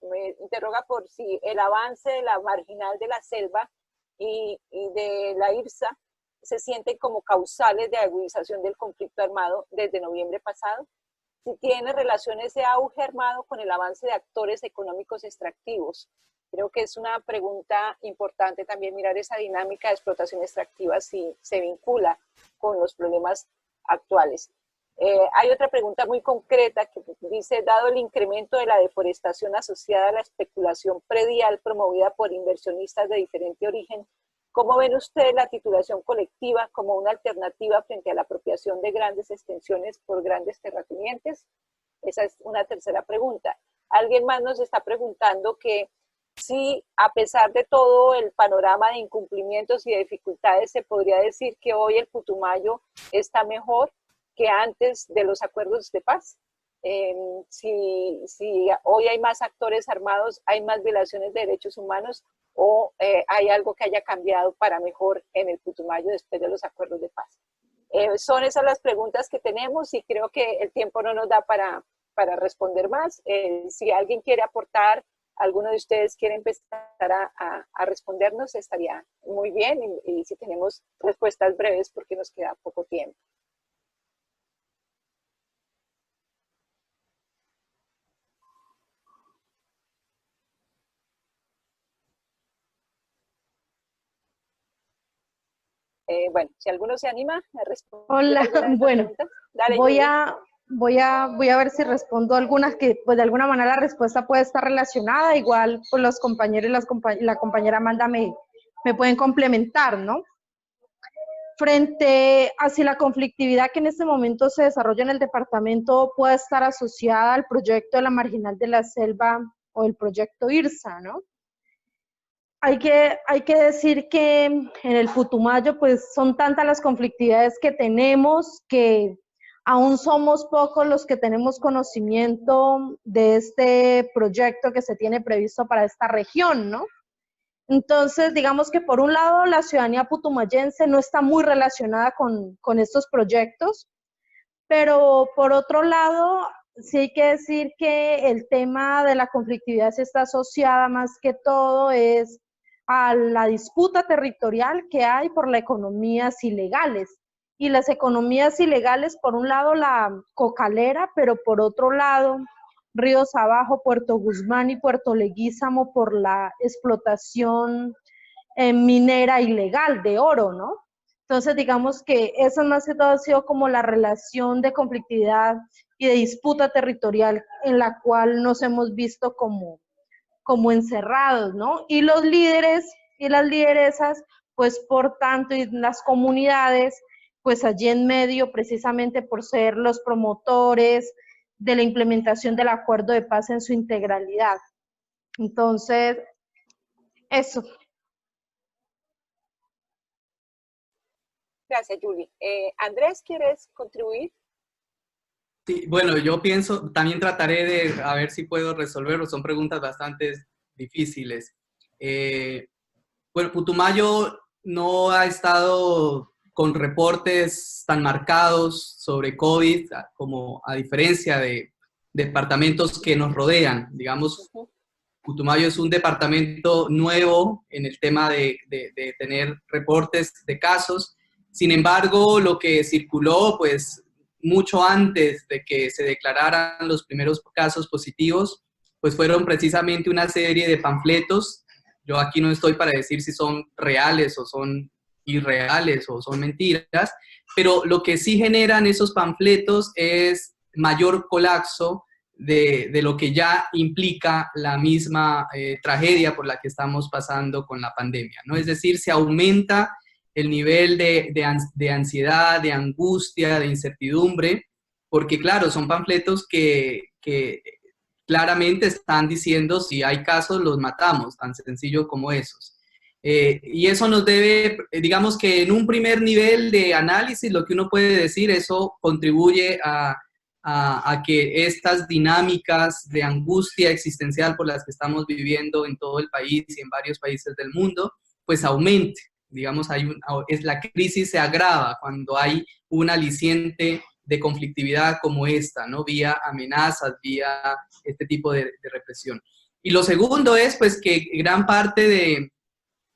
me interroga por si el avance de la marginal de la selva y de la IRSA se sienten como causales de agudización del conflicto armado desde noviembre pasado. Si tiene relación ese auge armado con el avance de actores económicos extractivos. Creo que es una pregunta importante también mirar esa dinámica de explotación extractiva si se vincula con los problemas actuales. Hay otra pregunta muy concreta que dice, dado el incremento de la deforestación asociada a la especulación predial promovida por inversionistas de diferente origen, ¿cómo ven ustedes la titulación colectiva como una alternativa frente a la apropiación de grandes extensiones por grandes terratenientes? Esa es una tercera pregunta. Alguien más nos está preguntando que si, a pesar de todo el panorama de incumplimientos y de dificultades, se podría decir que hoy el Putumayo está mejor que antes de los acuerdos de paz. Si hoy hay más actores armados, hay más violaciones de derechos humanos, o hay algo que haya cambiado para mejor en el Putumayo después de los acuerdos de paz. Son esas las preguntas que tenemos y creo que el tiempo no nos da para responder más. Si alguien quiere aportar, alguno de ustedes quiere empezar a respondernos, estaría muy bien, y si tenemos respuestas breves porque nos queda poco tiempo. Bueno, si alguno se anima a responder. Hola, bueno, dale, voy a ver si respondo algunas que pues de alguna manera la respuesta puede estar relacionada, igual pues los compañeros y la compañera Amanda me pueden complementar, ¿no? Frente a si la conflictividad que en este momento se desarrolla en el departamento puede estar asociada al proyecto de la Marginal de la Selva o el proyecto IRSA, ¿no? Hay que decir que en el Putumayo pues son tantas las conflictividades que tenemos que aún somos pocos los que tenemos conocimiento de este proyecto que se tiene previsto para esta región, ¿no? Entonces, digamos que por un lado la ciudadanía putumayense no está muy relacionada con estos proyectos, pero por otro lado sí hay que decir que el tema de la conflictividad se está asociada más que todo es a la disputa territorial que hay por las economías ilegales. Y las economías ilegales, por un lado la cocalera, pero por otro lado ríos abajo, Puerto Guzmán y Puerto Leguízamo por la explotación minera ilegal de oro, ¿no? Entonces digamos que eso más que todo ha sido como la relación de conflictividad y de disputa territorial en la cual nos hemos visto como encerrados, ¿no? Y los líderes y las lideresas, pues por tanto, y las comunidades, pues allí en medio, precisamente por ser los promotores de la implementación del acuerdo de paz en su integralidad. Entonces, eso. Gracias, Julie. Andrés, ¿quieres contribuir? Sí, bueno, yo pienso, también trataré de a ver si puedo resolverlo, son preguntas bastante difíciles. Bueno, Putumayo no ha estado con reportes tan marcados sobre COVID como a diferencia de departamentos que nos rodean. Digamos, Putumayo es un departamento nuevo en el tema de tener reportes de casos. Sin embargo, lo que circuló, pues, mucho antes de que se declararan los primeros casos positivos, pues fueron precisamente una serie de panfletos. Yo aquí no estoy para decir si son reales o son irreales o son mentiras, pero lo que sí generan esos panfletos es mayor colapso de lo que ya implica la misma tragedia por la que estamos pasando con la pandemia, ¿no? Es decir, se aumenta el nivel de ansiedad, de angustia, de incertidumbre, porque claro, son panfletos que claramente están diciendo si hay casos los matamos, tan sencillo como esos. Y eso nos debe, digamos que en un primer nivel de análisis, lo que uno puede decir, eso contribuye a que estas dinámicas de angustia existencial por las que estamos viviendo en todo el país y en varios países del mundo, pues aumente. Digamos, la crisis se agrava cuando hay un aliciente de conflictividad como esta, ¿no? Vía amenazas, vía este tipo de represión. Y lo segundo es, pues, que gran parte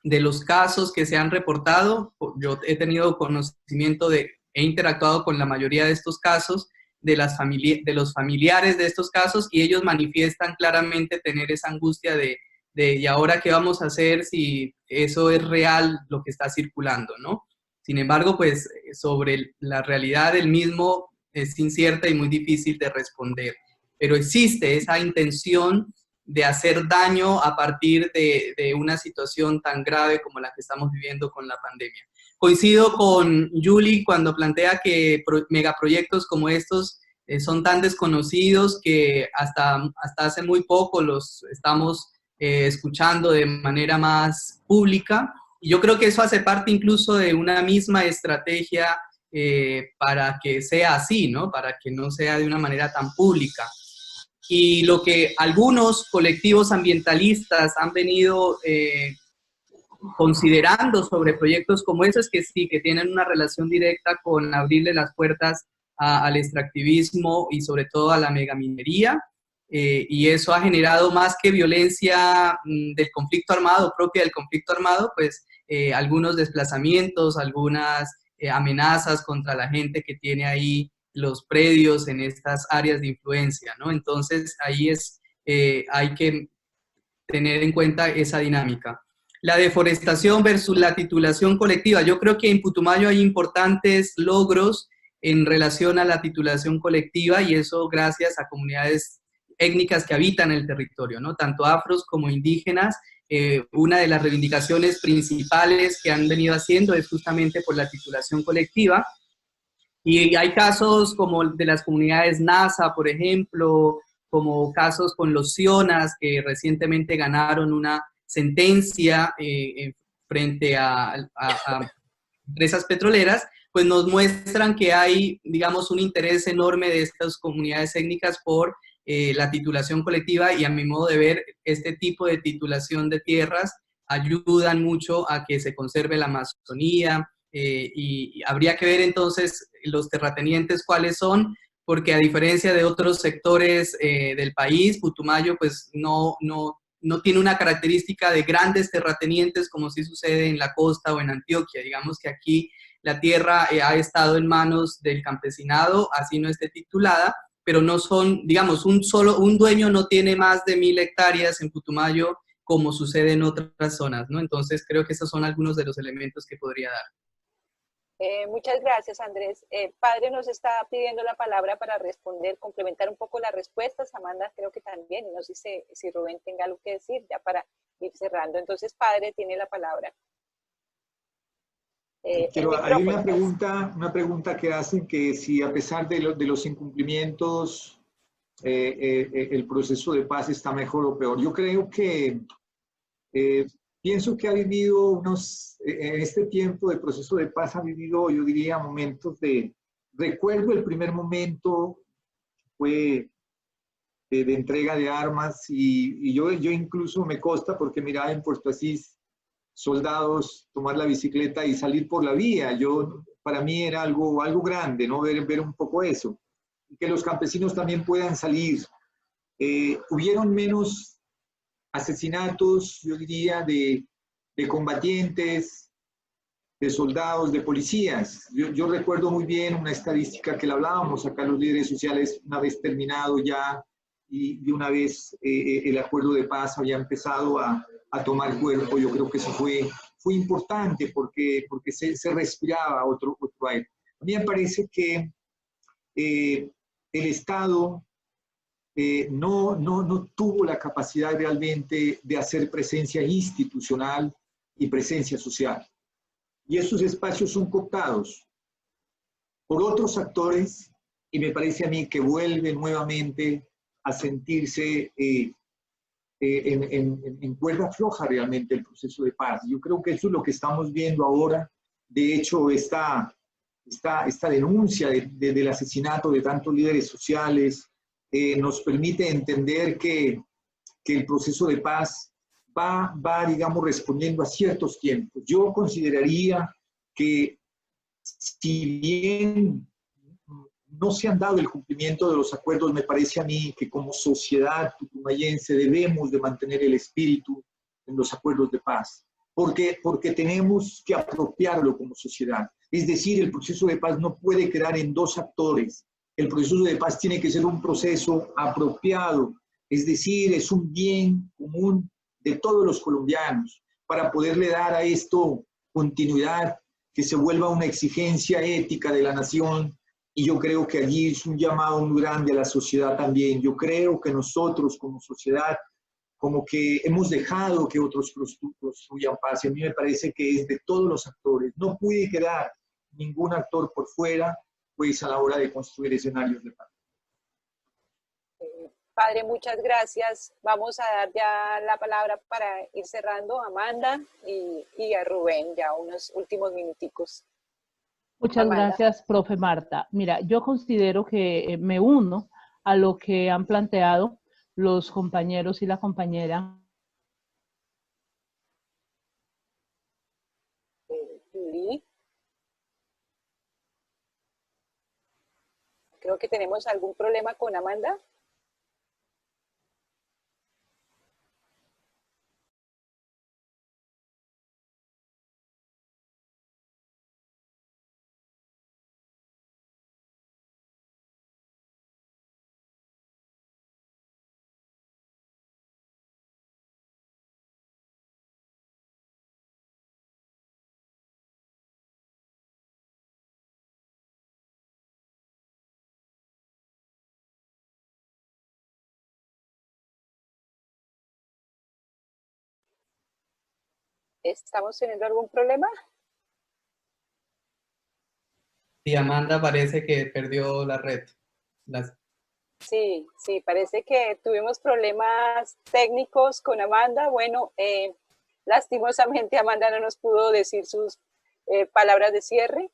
de los casos que se han reportado, yo he tenido conocimiento he interactuado con la mayoría de estos casos, de los familiares de estos casos, y ellos manifiestan claramente tener esa angustia de ¿y ahora qué vamos a hacer si eso es real lo que está circulando, ¿no? Sin embargo, pues sobre la realidad del mismo es incierta y muy difícil de responder, pero existe esa intención de hacer daño a partir de una situación tan grave como la que estamos viviendo con la pandemia. Coincido con Julie cuando plantea que megaproyectos como estos son tan desconocidos que hasta hace muy poco los estamos escuchando de manera más pública. Y yo creo que eso hace parte incluso de una misma estrategia para que sea así, ¿no? Para que no sea de una manera tan pública. Y lo que algunos colectivos ambientalistas han venido considerando sobre proyectos como esos, que sí, que tienen una relación directa con abrirle las puertas al extractivismo y sobre todo a la megaminería, y eso ha generado más que violencia del conflicto armado, propia del conflicto armado, pues algunos desplazamientos, algunas amenazas contra la gente que tiene ahí los predios en estas áreas de influencia, ¿no? Entonces ahí hay que tener en cuenta esa dinámica. La deforestación versus la titulación colectiva. Yo creo que en Putumayo hay importantes logros en relación a la titulación colectiva, y eso gracias a comunidades étnicas que habitan el territorio, ¿no? Tanto afros como indígenas. Una de las reivindicaciones principales que han venido haciendo es justamente por la titulación colectiva. Y hay casos como de las comunidades Nasa, por ejemplo, como casos con los Sionas, que recientemente ganaron una sentencia frente a empresas petroleras, pues nos muestran que hay, digamos, un interés enorme de estas comunidades étnicas por la titulación colectiva, y a mi modo de ver, este tipo de titulación de tierras ayudan mucho a que se conserve la Amazonía, y habría que ver entonces los terratenientes cuáles son, porque a diferencia de otros sectores del país, Putumayo pues no tiene una característica de grandes terratenientes como sí sucede en la costa o en Antioquia. Digamos que aquí la tierra ha estado en manos del campesinado, así no esté titulada, pero no son, digamos, un dueño no tiene más de 1000 hectáreas en Putumayo como sucede en otras zonas, ¿no? Entonces creo que esos son algunos de los elementos que podría dar. Muchas gracias, Andrés. Padre nos está pidiendo la palabra para responder, complementar un poco las respuestas. Amanda creo que también, no sé si Rubén tenga algo que decir ya para ir cerrando. Entonces, Padre tiene la palabra. Hay una pregunta que hacen, que si a pesar de los incumplimientos el proceso de paz está mejor o peor. Yo creo que pienso que ha vivido en este tiempo de proceso de paz ha vivido, yo diría, momentos recuerdo el primer momento fue de entrega de armas y yo incluso me consta porque miraba en Puerto Asís soldados tomar la bicicleta y salir por la vía. Para mí era algo grande, ¿no? Ver un poco eso. Y que los campesinos también puedan salir. Hubieron menos asesinatos, yo diría, de combatientes, de soldados, de policías. Yo recuerdo muy bien una estadística que la hablábamos acá los líderes sociales una vez terminado ya y de una vez el acuerdo de paz había empezado a tomar cuerpo. Yo creo que eso fue importante porque se respiraba otro aire. A mí me parece que el Estado no tuvo la capacidad realmente de hacer presencia institucional y presencia social. Y esos espacios son cooptados por otros actores y me parece a mí que vuelve nuevamente a sentirse en cuerda floja realmente el proceso de paz. Yo creo que eso es lo que estamos viendo ahora. De hecho, esta denuncia del asesinato de tantos líderes sociales nos permite entender que el proceso de paz va, digamos, respondiendo a ciertos tiempos. Yo consideraría que si bien no se han dado el cumplimiento de los acuerdos, me parece a mí que como sociedad putumayense debemos de mantener el espíritu en los acuerdos de paz, porque tenemos que apropiarlo como sociedad. Es decir, el proceso de paz no puede quedar en dos actores. El proceso de paz tiene que ser un proceso apropiado, es decir, es un bien común de todos los colombianos para poderle dar a esto continuidad, que se vuelva una exigencia ética de la nación. Y yo creo que allí es un llamado muy grande a la sociedad también. Yo creo que nosotros como sociedad, como que hemos dejado que otros construyan paz. Y a mí me parece que es de todos los actores. No puede quedar ningún actor por fuera, pues a la hora de construir escenarios de paz. Padre, muchas gracias. Vamos a dar ya la palabra para ir cerrando a Amanda y a Rubén, ya unos últimos minuticos. Muchas gracias, profe Marta. Mira, yo considero que me uno a lo que han planteado los compañeros y la compañera. Julie. Creo que tenemos algún problema con Amanda. ¿Estamos teniendo algún problema? Sí, Amanda parece que perdió la red. Sí, parece que tuvimos problemas técnicos con Amanda. Bueno, lastimosamente Amanda no nos pudo decir sus palabras de cierre.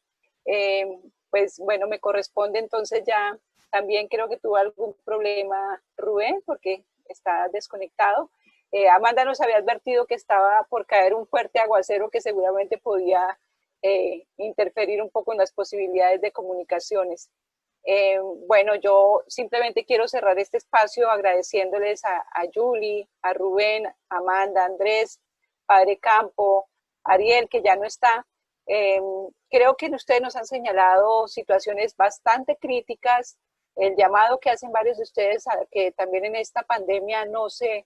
Pues bueno, me corresponde entonces ya, también creo que tuvo algún problema Rubén porque está desconectado. Amanda nos había advertido que estaba por caer un fuerte aguacero que seguramente podía interferir un poco en las posibilidades de comunicaciones. Bueno, yo simplemente quiero cerrar este espacio agradeciéndoles a Julie, a Rubén, a Amanda, a Andrés, Padre Campo, Ariel, que ya no está. Creo que ustedes nos han señalado situaciones bastante críticas, el llamado que hacen varios de ustedes a que también en esta pandemia no se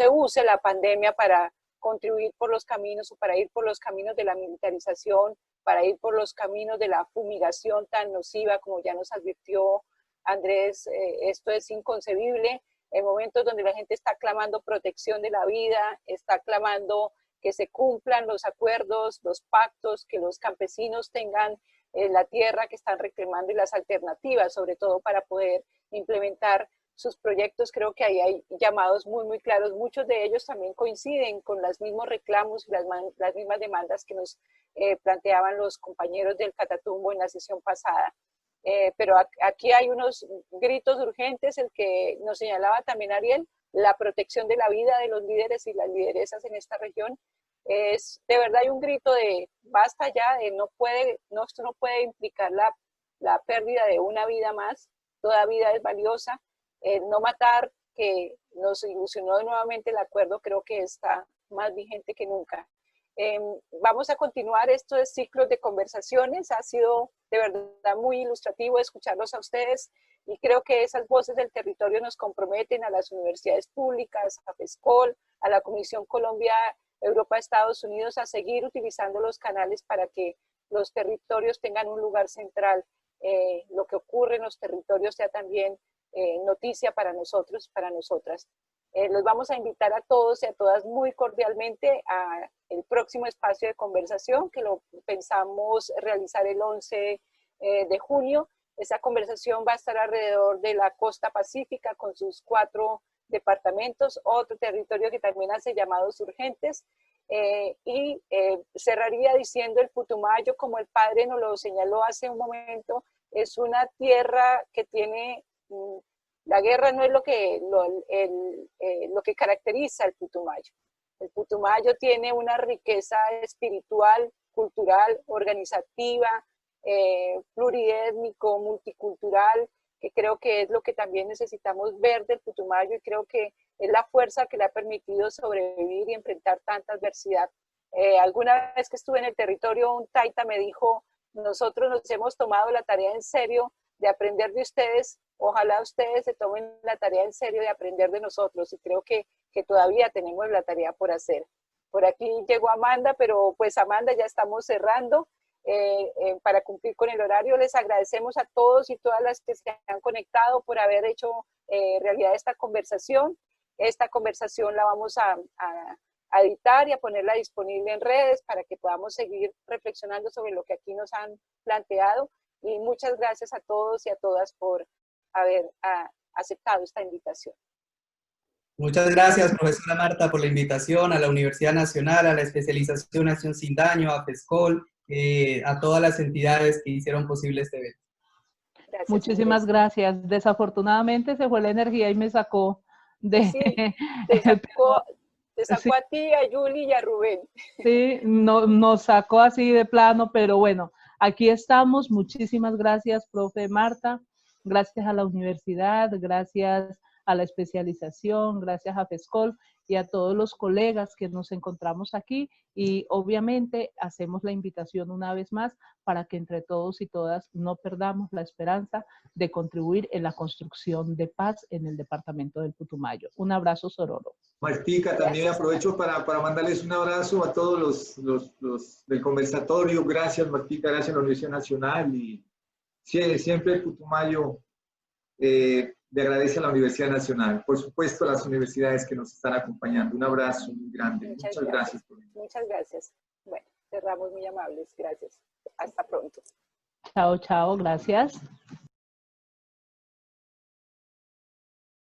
use la pandemia para contribuir por los caminos o para ir por los caminos de la militarización, para ir por los caminos de la fumigación tan nociva como ya nos advirtió Andrés. Esto es inconcebible en momentos donde la gente está clamando protección de la vida, está clamando que se cumplan los acuerdos, los pactos, que los campesinos tengan la tierra que están reclamando y las alternativas, sobre todo para poder implementar sus proyectos, creo que ahí hay llamados muy, muy claros. Muchos de ellos también coinciden con los mismos reclamos y las mismas demandas que nos planteaban los compañeros del Catatumbo en la sesión pasada. Pero aquí hay unos gritos urgentes, el que nos señalaba también Ariel, la protección de la vida de los líderes y las lideresas en esta región. Es de verdad hay un grito de basta ya, de esto no puede implicar la pérdida de una vida más, toda vida es valiosa. No matar, que nos ilusionó nuevamente el acuerdo, creo que está más vigente que nunca. Vamos a continuar estos ciclos de conversaciones. Ha sido de verdad muy ilustrativo escucharlos a ustedes y creo que esas voces del territorio nos comprometen a las universidades públicas, a FESCOL, a la Comisión Colombia, Europa, Estados Unidos, a seguir utilizando los canales para que los territorios tengan un lugar central. Lo que ocurre en los territorios sea también noticia para nosotros, para nosotras. Los vamos a invitar a todos y a todas muy cordialmente a el próximo espacio de conversación que lo pensamos realizar el 11 de junio. Esa conversación va a estar alrededor de la costa pacífica con sus 4 departamentos, otro territorio que también hace llamados urgentes. Cerraría diciendo el Putumayo, como el padre nos lo señaló hace un momento, es una tierra que tiene... La guerra no es lo que caracteriza al Putumayo. El Putumayo tiene una riqueza espiritual, cultural, organizativa, pluriétnico, multicultural, que creo que es lo que también necesitamos ver del Putumayo y creo que es la fuerza que le ha permitido sobrevivir y enfrentar tanta adversidad. Alguna vez que estuve en el territorio, un taita me dijo, nosotros nos hemos tomado la tarea en serio de aprender de ustedes, ojalá ustedes se tomen la tarea en serio de aprender de nosotros y creo que todavía tenemos la tarea por hacer. Por aquí llegó Amanda, pero pues Amanda ya estamos cerrando para cumplir con el horario. Les agradecemos a todos y todas las que se han conectado por haber hecho realidad esta conversación. Esta conversación la vamos a editar y a ponerla disponible en redes para que podamos seguir reflexionando sobre lo que aquí nos han planteado. Y muchas gracias a todos y a todas por haber aceptado esta invitación. Muchas gracias, profesora Marta, por la invitación a la Universidad Nacional, a la especialización Acción Sin Daño, a FESCOL, a todas las entidades que hicieron posible este evento. Gracias, muchísimas gracias. Desafortunadamente se fue la energía y me sacó de... Sí, te sacó sí. A ti, a Yuli y a Rubén. Sí, nos sacó así de plano, pero bueno, aquí estamos. Muchísimas gracias, profe Marta. Gracias a la universidad, gracias a la especialización, gracias a FESCOL y a todos los colegas que nos encontramos aquí. Y obviamente hacemos la invitación una vez más para que entre todos y todas no perdamos la esperanza de contribuir en la construcción de paz en el departamento del Putumayo. Un abrazo sororo. Martica, también aprovecho para mandarles un abrazo a todos los del conversatorio. Gracias, Martica, gracias a la Universidad Nacional y siempre el Putumayo le agradece a la Universidad Nacional. Por supuesto, a las universidades que nos están acompañando. Un abrazo muy grande. Muchas gracias. Muchas gracias. Bueno, cerramos muy amables. Gracias. Hasta pronto. Chao, chao. Gracias.